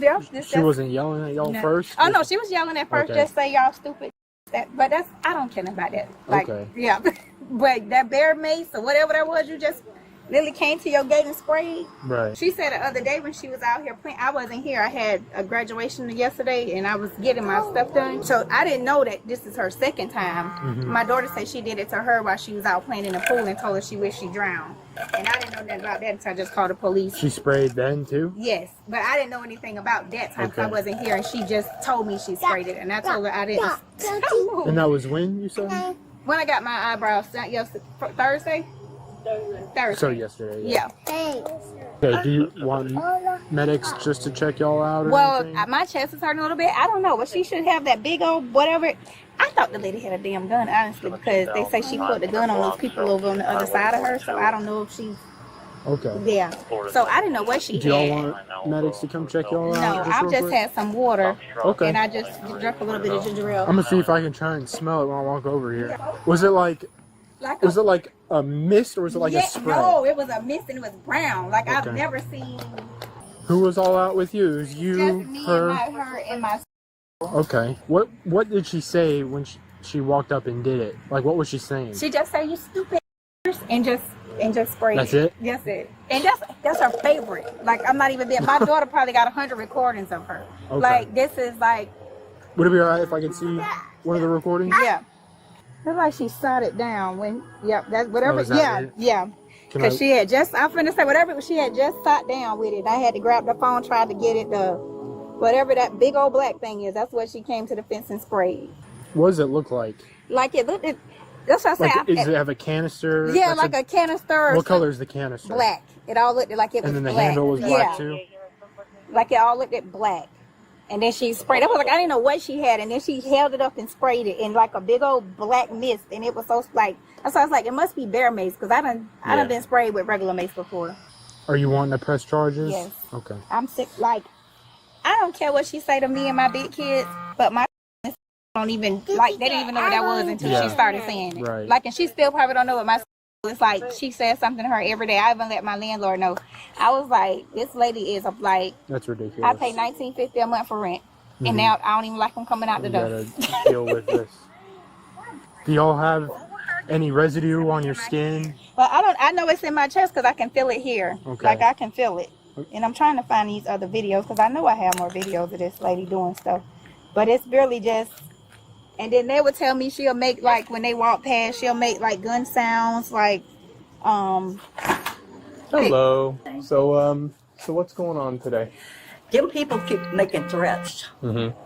she wasn't yelling at y'all first? Oh, no, she was yelling at first, just say y'all stupid. But that's, I don't care about that. Yeah. But that bear mace or whatever that was, you just literally came to your gate and sprayed. Right. She said the other day when she was out here playing, I wasn't here. I had a graduation yesterday and I was getting my stuff done. So I didn't know that this is her second time. My daughter said she did it to her while she was out playing in the pool and told her she wished she drowned. And I didn't know nothing about that until I just called the police. She sprayed then too? Yes, but I didn't know anything about that time because I wasn't here, and she just told me she sprayed it, and I told her I didn't. And that was when you said? When I got my eyebrows done Thursday. So yesterday. Yeah. Okay, do you want medics just to check y'all out or Well, anything? my chest is hurting a little bit. I don't know, but she should have that big old whatever. I thought the lady had a damn gun, honestly, because they say she put the gun on those people over on the other side of her, so I don't know if she... Okay. Yeah. So I didn't know what she Do y'all had. want medics to come check y'all No, out? I just had some water, Okay. and I just drank a little bit of ginger ale. I'm gonna see if I can try and smell it when I walk over here. Was it like a mist or was it like a spray? No, it was a mist and it was brown. Like I've never seen. Who was all out with you? It was you, Just me her? and her and my. Okay. What did she say when she walked up and did it? Like, what was she saying? She just said, "You stupid," and just and just spray That's it. it? That's it. And that's her favorite. Like, I'm not even being, my daughter probably got 100 recordings of her. Okay. Like, this is like, Would it be alright if I could see one of the recordings? yeah. Looks like she sat it down when, that's whatever, Oh, is that it? yeah. Because she had just, I'm finna say, whatever, she had just sat down with it. I had to grab the phone, tried to get it, whatever that big old black thing is, that's what she came to the fence and sprayed. What does it look like? Like it looked, that's what I said. Does it have a canister? Yeah, like a canister. What color is the canister? Black. It all looked like it was black. And then the handle was black too? Like it all looked at black. And then she sprayed. I was like, I didn't know what she had. And then she held it up and sprayed it in like a big old black mist. And it was so like, so I was like, it must be bear mace because I done been sprayed with regular mace before. Are you wanting to press charges? Yes. Okay. I'm sick. Like, I don't care what she say to me and my big kids, but my don't even like they didn't even know what that was until she started saying it. Right. Like, and she still probably don't know what my. It's like she says something to her every day. I even let my landlord know. I was like, this lady is like, that's ridiculous. I pay $19.50 a month for rent, and now I don't even like them coming out the door. You gotta deal with this. Do y'all have any residue on your skin? Well, I don't. I know it's in my chest because I can feel it here. Okay. Like I can feel it, and I'm trying to find these other videos because I know I have more videos of this lady doing stuff, but it's really just. And then they would tell me she'll make, like, when they walk past, she'll make, like, gun sounds, like, Hello. So what's going on today? Them people keep making threats. Mm-hmm.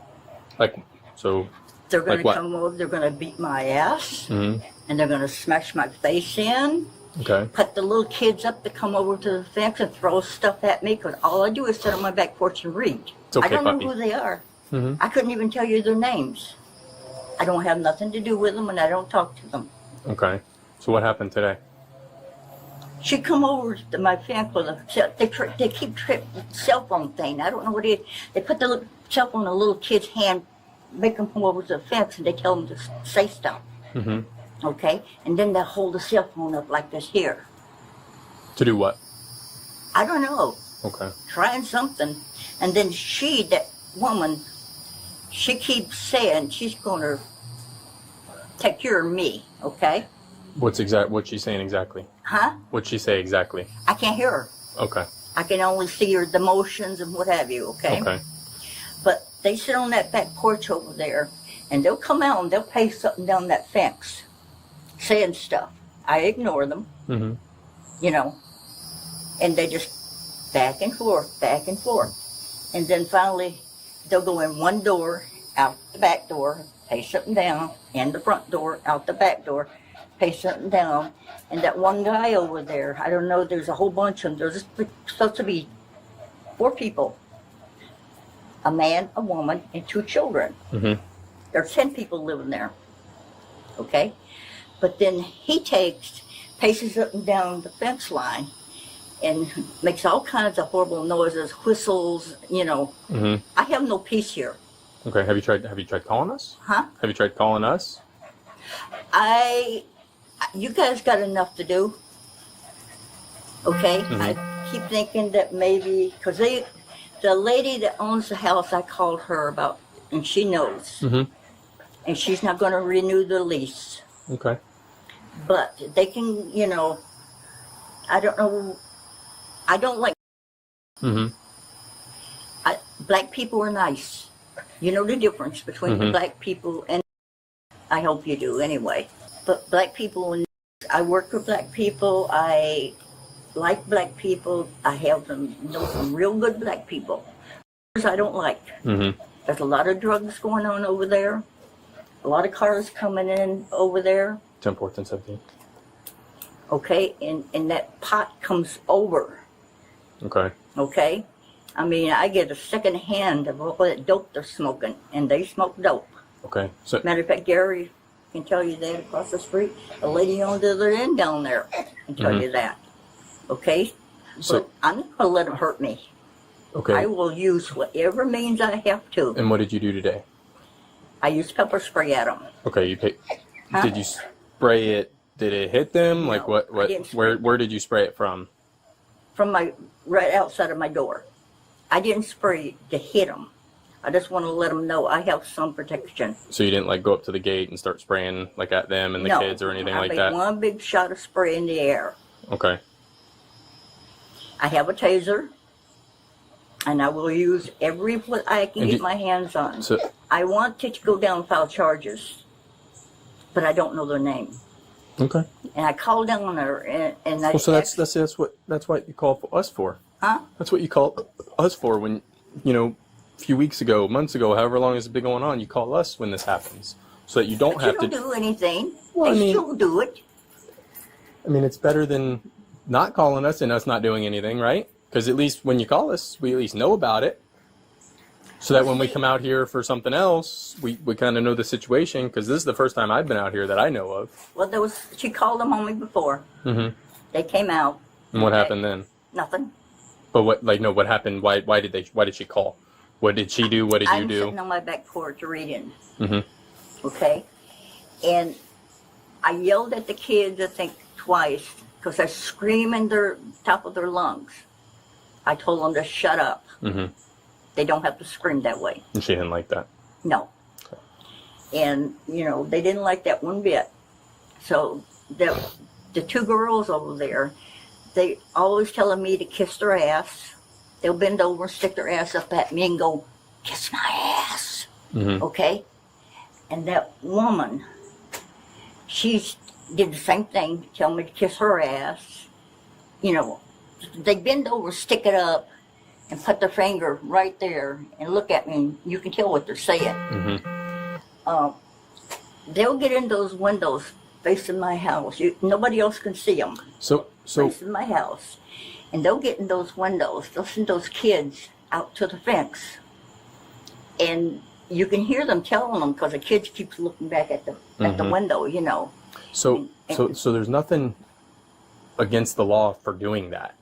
Like, so... They're going like to what? come over, they're going to beat my ass, Mm-hmm. and they're going to smash my face in. Okay. Put the little kids up to come over to the fence and throw stuff at me, because all I do is sit on my back porch and read. It's okay, I don't puppy. know who they are. Mm-hmm. I couldn't even tell you their names. I don't have nothing to do with them, and I don't talk to them. Okay. So what happened today? She come over to my fence with a, they keep tripping cell phone thing. I don't know what it is. They put the little cell phone in a little kid's hand, make them come over to the fence, and they tell them to say stuff. Mm-hmm. Okay? And then they hold the cell phone up like this here. To do what? I don't know. Okay. Trying something. And then she, that woman, she keeps saying she's going to take care of me, okay? What's she's saying exactly? Huh? What'd she say exactly? I can't hear her. Okay. I can only see her, the motions and what have you, okay? Okay. But they sit on that back porch over there, and they'll come out and they'll paste something down that fence, saying stuff. I ignore them, Mm-hmm. you know, and they just back and forth, back and forth. And then finally, they'll go in one door, out the back door, paste something down, in the front door, out the back door, paste something down. And that one guy over there, I don't know, there's a whole bunch of them. There's supposed to be 4 people. A man, a woman, and 2 children. Mm-hmm. There are 10 people living there. Okay? But then he paces up and down the fence line and makes all kinds of horrible noises, whistles, you know. Mm-hmm. I have no peace here. Okay. Have you tried calling us? Huh? Have you tried calling us? You guys got enough to do. Okay? Mm-hmm. I keep thinking that maybe, because the lady that owns the house, I called her about, and she knows. Mm-hmm. And she's not going to renew the lease. Okay. But they can, you know, I don't know. I don't like. Mm-hmm. Black people are nice. You know the difference between Mm-hmm. black people and. I hope you do anyway. But black people, I work with black people. I like black people. I have know some real good black people. I don't like. Mm-hmm. There's a lot of drugs going on over there. A lot of cars coming in over there. 10, 14, 17. Okay, and that pot comes over. Okay. Okay? I mean, I get a second hand of all that dope they're smoking, and they smoke dope. Okay. So. Matter of fact, Gary can tell you that across the street. A lady on the other end down there can tell Mm-hmm. you that. Okay? So. But I'm not going to let them hurt me. Okay. I will use whatever means I have to. And what did you do today? I use pepper spray at them. Okay. Huh? Did you spray it? Did it hit them? Like No, what? I didn't spray Where did you spray it from? From right outside of my door. I didn't spray to hit them. I just want to let them know I have some protection. So you didn't like go up to the gate and start spraying like at them and the kids or anything like I that? made one big shot of spray in the air. Okay. I have a taser, and I will use every what I can get my hands on. So, I want to go down and file charges, but I don't know their name. okay. And I called down on her, and I Well, so that's what you call us for. Huh? That's what you call us for when, a few weeks ago, months ago, however long it's been going on, you call us when this happens, so that you don't have to do anything. Well, They still do it. I mean, it's better than not calling us and us not doing anything, right? Because at least when you call us, we at least know about it. So that when we come out here for something else, we kind of know the situation. Because this is the first time I've been out here that I know of. Well, she called them on me before. Mm-hmm. They came out. And what happened then? Nothing. But what happened? Why did she call? What did she do? What did you do? I'm sitting on my back porch reading. Mm-hmm. Okay? And I yelled at the kids, I think, twice, because they're screaming their top of their lungs. I told them to shut up. Mm-hmm. They don't have to scream that way. And she didn't like that? No. Okay. And, they didn't like that one bit. So the two girls over there, they always telling me to kiss their ass. They'll bend over and stick their ass up at me and go, kiss my ass. Mm-hmm. Okay? And that woman, she did the same thing, tell me to kiss her ass. They bend over, stick it up, and put their finger right there and look at me, and you can tell what they're saying. Mm-hmm. They'll get in those windows facing my house. Nobody else can see them. So Facing my house. And they'll get in those windows. They'll send those kids out to the fence. And you can hear them telling them because the kids keep looking back at the window, So there's nothing against the law for doing that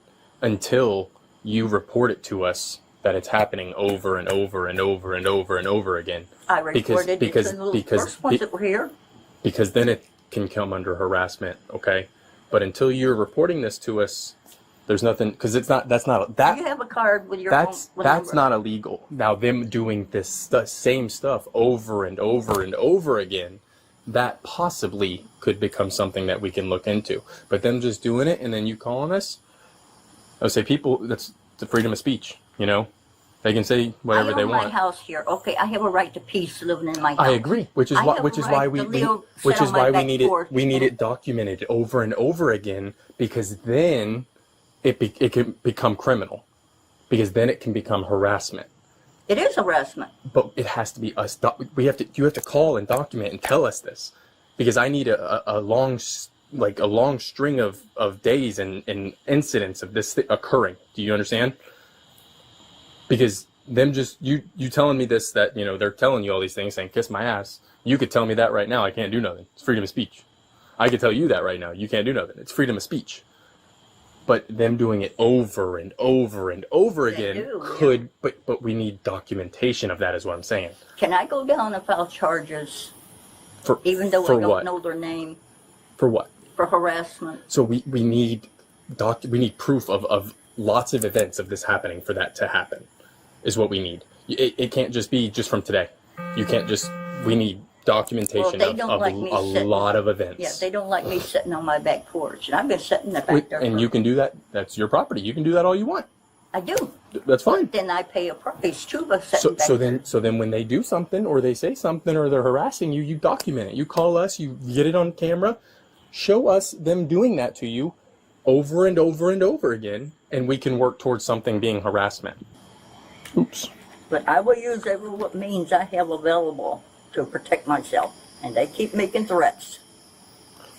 until you report it to us that it's happening over and over and over and over and over again. I reported it to the first ones that were here. Because then it can come under harassment, okay? But until you're reporting this to us, there's nothing, because you have a card with your that's number. not illegal. Now them doing this same stuff over and over and over again, that possibly could become something that we can look into. But them just doing it and then you calling us, I would say that's the freedom of speech, They can say whatever they want. I own my house here. Okay, I have a right to peace living in my house. I agree, which is why we need it documented over and over again, because then it can become criminal, because then it can become harassment. It is harassment. But it has to be us. You have to call and document and tell us this, because I need a long string of days and incidents of this occurring. Do you understand? Because them just you telling me this, that they're telling you all these things, saying kiss my ass. You could tell me that right now. I can't do nothing. It's freedom of speech. I could tell you that right now. You can't do nothing. It's freedom of speech. But them doing it over and over and over again but we need documentation of that, is what I'm saying. Can I go down and file charges, even though I don't know their name? For what? For harassment. So we need proof of lots of events of this happening for that to happen, is what we need. It can't just be just from today. We need documentation of a lot of events. Yeah, they don't like me sitting on my back porch, and I've been sitting there back there. And you can do that. That's your property. You can do that all you want. I do. That's fine. But then I pay a price too by sitting back there. So then when they do something, or they say something, or they're harassing you, you document it. You call us. You get it on camera. Show us them doing that to you over and over and over again, and we can work towards something being harassment. Oops. But I will use every means I have available to protect myself, and they keep making threats.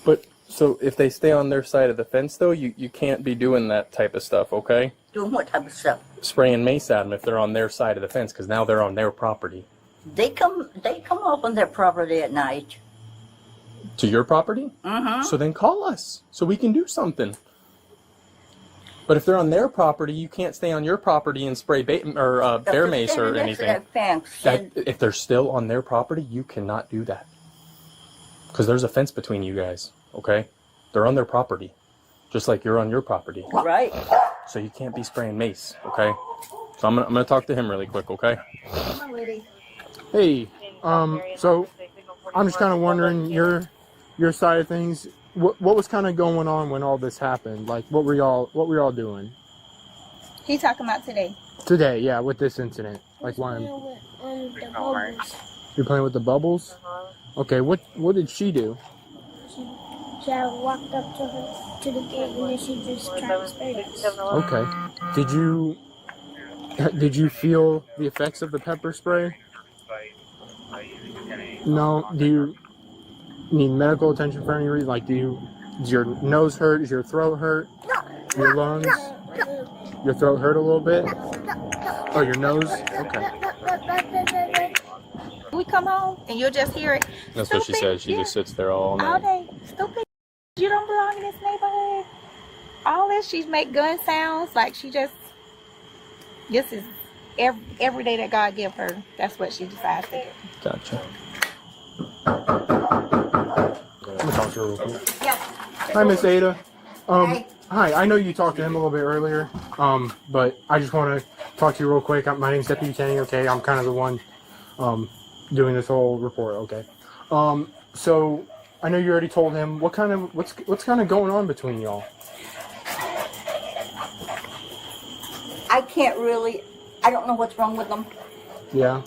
But so if they stay on their side of the fence, though, you can't be doing that type of stuff, okay? Doing what type of stuff? Spraying mace at them if they're on their side of the fence, because now they're on their property. They come up on their property at night. To your property? Mm-hmm. So then call us so we can do something. But if they're on their property, you can't stay on your property and spray bear mace or anything. If they're still on their property, you cannot do that. Because there's a fence between you guys, okay? They're on their property, just like you're on your property. Right. So you can't be spraying mace, okay? So I'm gonna talk to him really quick, okay? Hey, so I'm just kind of wondering your side of things. what was kind of going on when all this happened? Like, what were y'all doing? He talking about today. Today, yeah, with this incident. Like, when The bubbles. you're playing with the bubbles? Okay, what did she do? She had walked up to her to the gate and then she just tried to spray us. Okay. Did you feel the effects of the pepper spray? No. Do you need medical attention for any reason? Like, does your nose hurt? Does your throat hurt? Your lungs? Your throat hurt a little bit? Oh, your nose? Okay. We come home and you'll just hear it. That's what she said. She just sits there all All night. day. Stupid. You don't belong in this neighborhood. All this, she make gun sounds like she just. This is every day that God give her. That's what she decides to do. Gotcha. Let me talk to her real quick. Yeah. Hi, Miss Ada. Hi. Hi. I know you talked to him a little bit earlier, but I just want to talk to you real quick. My name's Deputy Kenny. Okay, I'm kind of the one doing this whole report. Okay. So I know you already told him what's kind of going on between y'all. I don't know what's wrong with them. Yeah.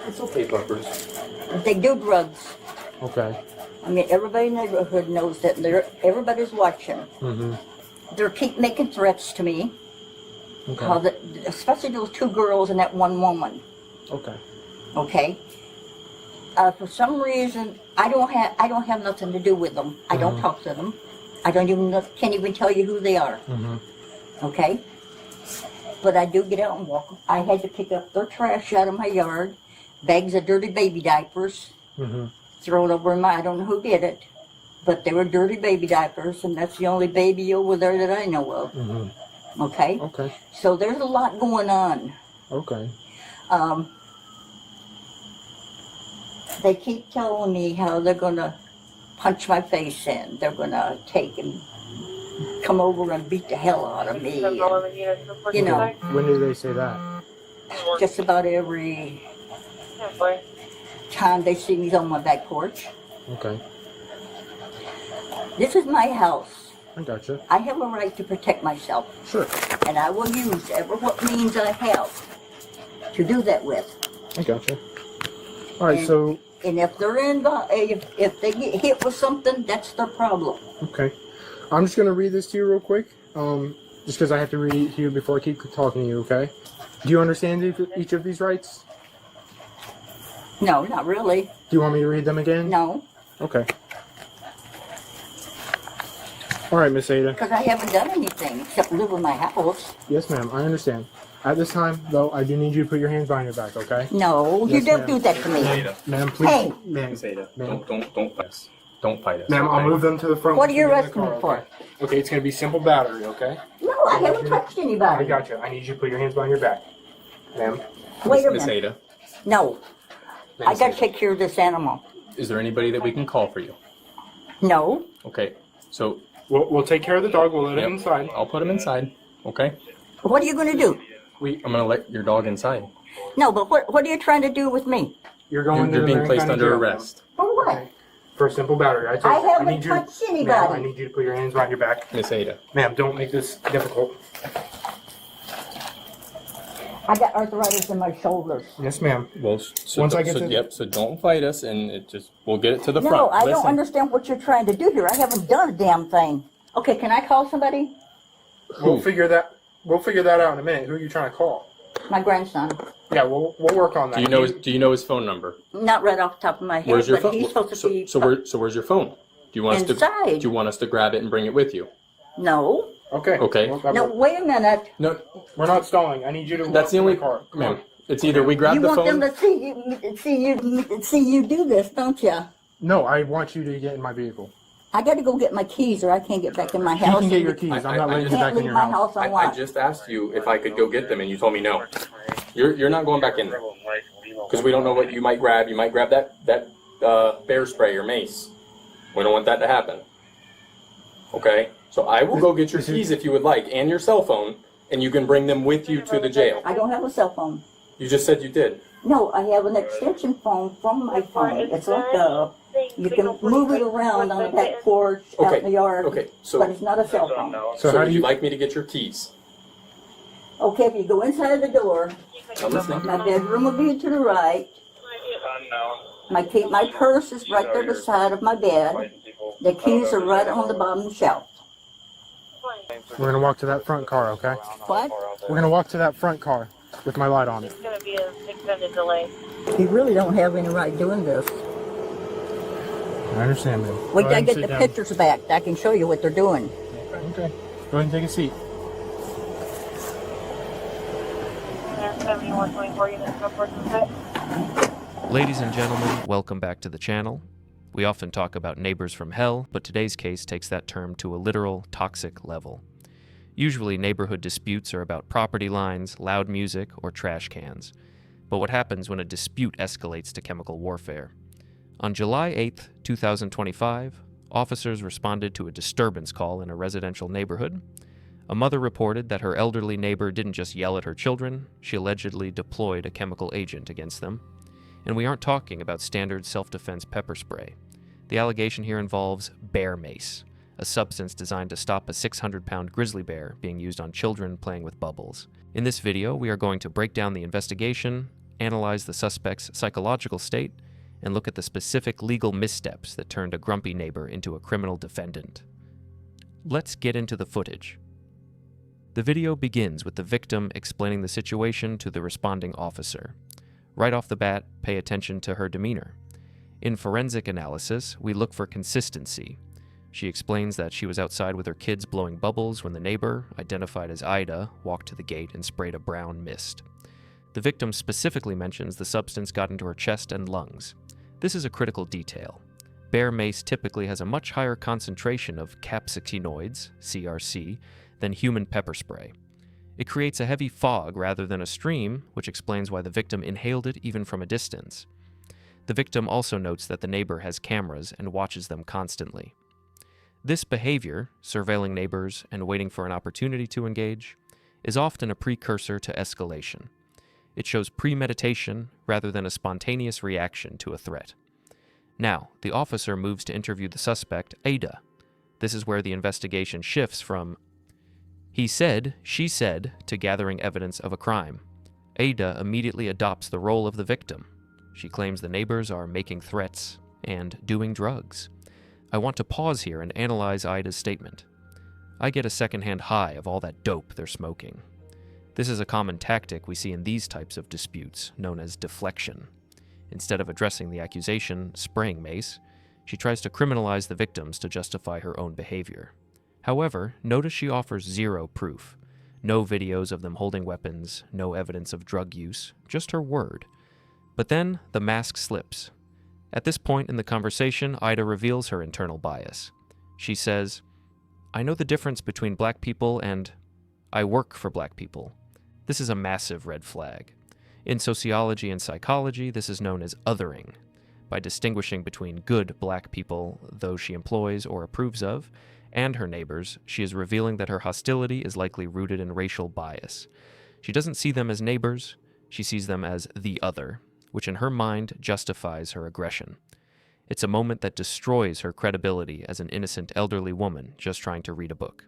It's okay, Bumpers. They do drugs. Okay. I mean, everybody in the neighborhood knows that everybody's watching. Mm-hmm. They keep making threats to me. Okay. Especially those two girls and that one woman. Okay. Okay. For some reason, I don't have nothing to do with them. I don't talk to them. Can't even tell you who they are. Mm-hmm. Okay. But I do get out and walk. I had to pick up their trash out of my yard, bags of dirty baby diapers, thrown over in I don't know who did it, but they were dirty baby diapers, and that's the only baby over there that I know of. Mm-hmm. Okay? Okay. So there's a lot going on. Okay. They keep telling me how they're going to punch my face in. They're going to take and come over and beat the hell out of me. And, you know, When did they say that? just about every time they see me on my back porch. Okay. This is my house. I gotcha. I have a right to protect myself. Sure. And I will use what means I have to do that with. I gotcha. All right, so... And if they're involved, if they get hit with something, that's their problem. Okay. I'm just going to read this to you real quick, just because I have to read it to you before I keep talking to you, okay? Do you understand each of these rights? No, not really. Do you want me to read them again? No. Okay. All right, Miss Ada. Because I haven't done anything except live in my house. Yes, ma'am, I understand. At this time, though, I do need you to put your hands behind your back, okay? No, Yes, you don't ma'am. do that to me. Ma'am, please. Hey. Ma'am, Miss Ada, ma'am. don't fight us. Don't fight us. Ma'am, I'll okay? move them to the front. What are you in the arresting car, me for? okay? Okay, it's going to be simple battery, okay? No, I haven't touched I anybody. got you. I need you to put your hands behind your back. Ma'am? Wait a Miss minute. Ada, No, Ma'am, I got to take care of this animal. is there anybody that we can call for you? No. Okay, so We'll take care of the dog. We'll let Yep. him inside. I'll put him inside. Okay, What are you going to do? I'm gonna let your dog inside. No, but what are you trying to do with me? You're going to You're the being Marion placed County under Jail. arrest. For what? For simple battery. I haven't need you to- touched anybody. Ma'am, I need you to put your hands behind your back. Miss Ada. Ma'am, don't make this difficult. I got arthritis in my shoulders. Yes, ma'am. Well, so, Once I get to- yep. So don't fight us, and we'll get it to the No, front. I don't Listen. understand what you're trying to do here. I haven't done a damn thing. Okay, can I call somebody? We'll figure that out in a minute. Who are you trying to call? My grandson. Yeah, we'll work on that. Do you know his phone number? Not right off the top of my head, Where's your but phone? he's supposed to be... Where's your phone? Do you want us Inside. to? Do you want us to grab it and bring it with you? No. Okay. Okay. Well, No, wait a minute. No, we're not stalling. I need you to. that's the walk only to my car. Come ma'am. on. It's either we grab You the want phone. them to see you do this, don't you? No, I want you to get in my vehicle. I got to go get my keys or I can't get back in my You house. can get your keys. I'm not letting you Can't back in leave your my house. house on I what? just asked you if I could go get them, and you told me no. You're not going back in there because we don't know what you might grab. You might grab that bear spray or mace. We don't want that to happen. Okay, so I will go get your keys if you would like, and your cell phone, and you can bring them with you to the jail. I don't have a cell phone. You just said you did. No, I have an extension phone from my phone. It's like you can move it around on the back porch, out in the yard. Okay, so, but it's not a cell phone. so how do you like me to get your keys? Okay, if you go inside the door, I'm listening. my bedroom will be to the right. My purse is right there beside of my bed. The keys are right on the bottom shelf. We're gonna walk to that front car, okay? What? We're gonna walk to that front car with my light on it. It's going to be a 6-minute delay. You really don't have any right doing this. I understand, ma'am. Wait till I get the pictures back. I can show you what they're doing. Okay. Go ahead and take a seat. 7124 units report to the Ladies and gentlemen, welcome back to the channel. We often talk about neighbors from hell, but today's case takes that term to a literal toxic level. Usually neighborhood disputes are about property lines, loud music, or trash cans. But what happens when a dispute escalates to chemical warfare? On July 8th, 2025, officers responded to a disturbance call in a residential neighborhood. A mother reported that her elderly neighbor didn't just yell at her children, she allegedly deployed a chemical agent against them. And we aren't talking about standard self-defense pepper spray. The allegation here involves bear mace, a substance designed to stop a 600-pound grizzly bear being used on children playing with bubbles. In this video, we are going to break down the investigation, analyze the suspect's psychological state, and look at the specific legal missteps that turned a grumpy neighbor into a criminal defendant. Let's get into the footage. The video begins with the victim explaining the situation to the responding officer. Right off the bat, pay attention to her demeanor. In forensic analysis, we look for consistency. She explains that she was outside with her kids blowing bubbles when the neighbor, identified as Ida, walked to the gate and sprayed a brown mist. The victim specifically mentions the substance got into her chest and lungs. This is a critical detail. Bear mace typically has a much higher concentration of capsaicinoids, CRC, than human pepper spray. It creates a heavy fog rather than a stream, which explains why the victim inhaled it even from a distance. The victim also notes that the neighbor has cameras and watches them constantly. This behavior, surveilling neighbors and waiting for an opportunity to engage, is often a precursor to escalation. It shows premeditation rather than a spontaneous reaction to a threat. Now, the officer moves to interview the suspect, Ada. This is where the investigation shifts from he said, she said, to gathering evidence of a crime. Ada immediately adopts the role of the victim. She claims the neighbors are making threats and doing drugs. I want to pause here and analyze Ida's statement. I get a secondhand high of all that dope they're smoking. This is a common tactic we see in these types of disputes, known as deflection. Instead of addressing the accusation, spraying mace, she tries to criminalize the victims to justify her own behavior. However, notice she offers zero proof. No videos of them holding weapons, no evidence of drug use, just her word. But then, the mask slips. At this point in the conversation, Ida reveals her internal bias. She says, I know the difference between black people and I work for black people. This is a massive red flag. In sociology and psychology, this is known as othering. By distinguishing between good black people, those she employs or approves of, and her neighbors, she is revealing that her hostility is likely rooted in racial bias. She doesn't see them as neighbors, she sees them as the other, which in her mind justifies her aggression. It's a moment that destroys her credibility as an innocent elderly woman just trying to read a book.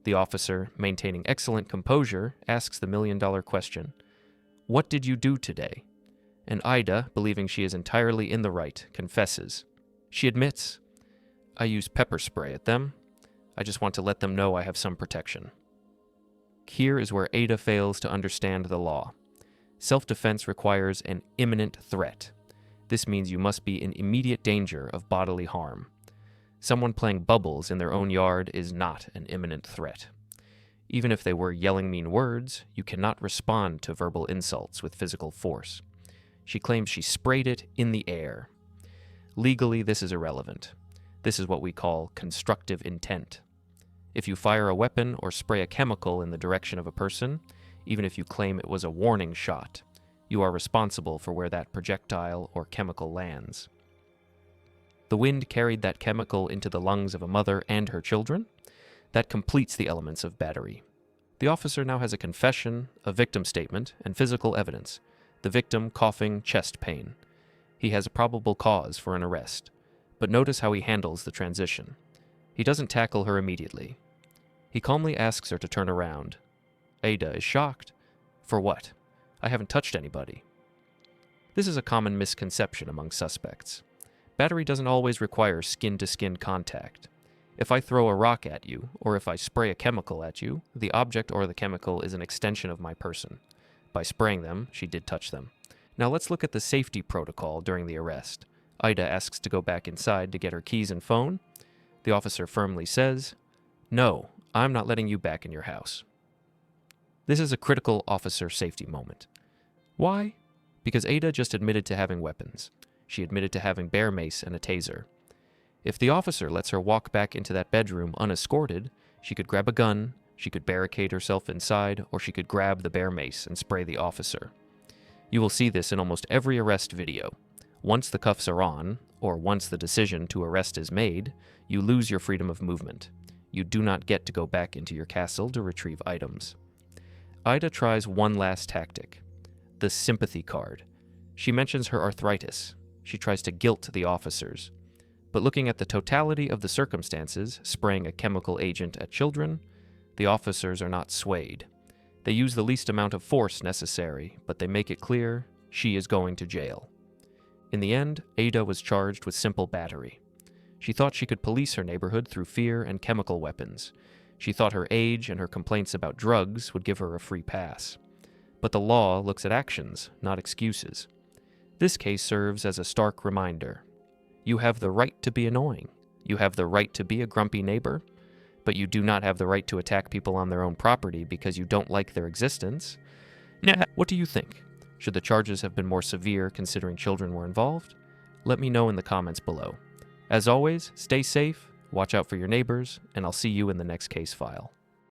The officer, maintaining excellent composure, asks the million-dollar question, What did you do today? And Ida, believing she is entirely in the right, confesses. She admits, I used pepper spray at them. I just want to let them know I have some protection. Here is where Ada fails to understand the law. Self-defense requires an imminent threat. This means you must be in immediate danger of bodily harm. Someone playing bubbles in their own yard is not an imminent threat. Even if they were yelling mean words, you cannot respond to verbal insults with physical force. She claims she sprayed it in the air. Legally, this is irrelevant. This is what we call constructive intent. If you fire a weapon or spray a chemical in the direction of a person, even if you claim it was a warning shot, you are responsible for where that projectile or chemical lands. The wind carried that chemical into the lungs of a mother and her children. That completes the elements of battery. The officer now has a confession, a victim statement, and physical evidence. The the victim coughing chest pain. He has a probable cause for an arrest, but notice how he handles the transition. He doesn't tackle her immediately. He calmly asks her to turn around. Ada is shocked. For what? I haven't touched anybody. This is a common misconception among suspects. Battery doesn't always require skin-to-skin contact. If I throw a rock at you, or if I spray a chemical at you, the object or the chemical is an extension of my person. By spraying them, she did touch them. Now let's look at the safety protocol during the arrest. Ida asks to go back inside to get her keys and phone. The officer firmly says, "No, I'm not letting you back in your house." This is a critical officer safety moment. Why? Because Ada just admitted to having weapons. She admitted to having bear mace and a taser. If the officer lets her walk back into that bedroom unescorted, she could grab a gun, she could barricade herself inside, or she could grab the bear mace and spray the officer. You will see this in almost every arrest video. Once the cuffs are on, or once the decision to arrest is made, you lose your freedom of movement. You do not get to go back into your castle to retrieve items. Ida tries one last tactic, the sympathy card. She mentions her arthritis. She tries to guilt the officers. But looking at the totality of the circumstances, spraying a chemical agent at children, the officers are not swayed. They use the least amount of force necessary, but they make it clear she is going to jail. In the end, Ada was charged with simple battery. She thought she could police her neighborhood through fear and chemical weapons. She thought her age and her complaints about drugs would give her a free pass. But the law looks at actions, not excuses. This case serves as a stark reminder. You have the right to be annoying. You have the right to be a grumpy neighbor, but you do not have the right to attack people on their own property because you don't like their existence. Now, what do you think? Should the charges have been more severe considering children were involved? Let me know in the comments below. As always, stay safe, watch out for your neighbors, and I'll see you in the next case file.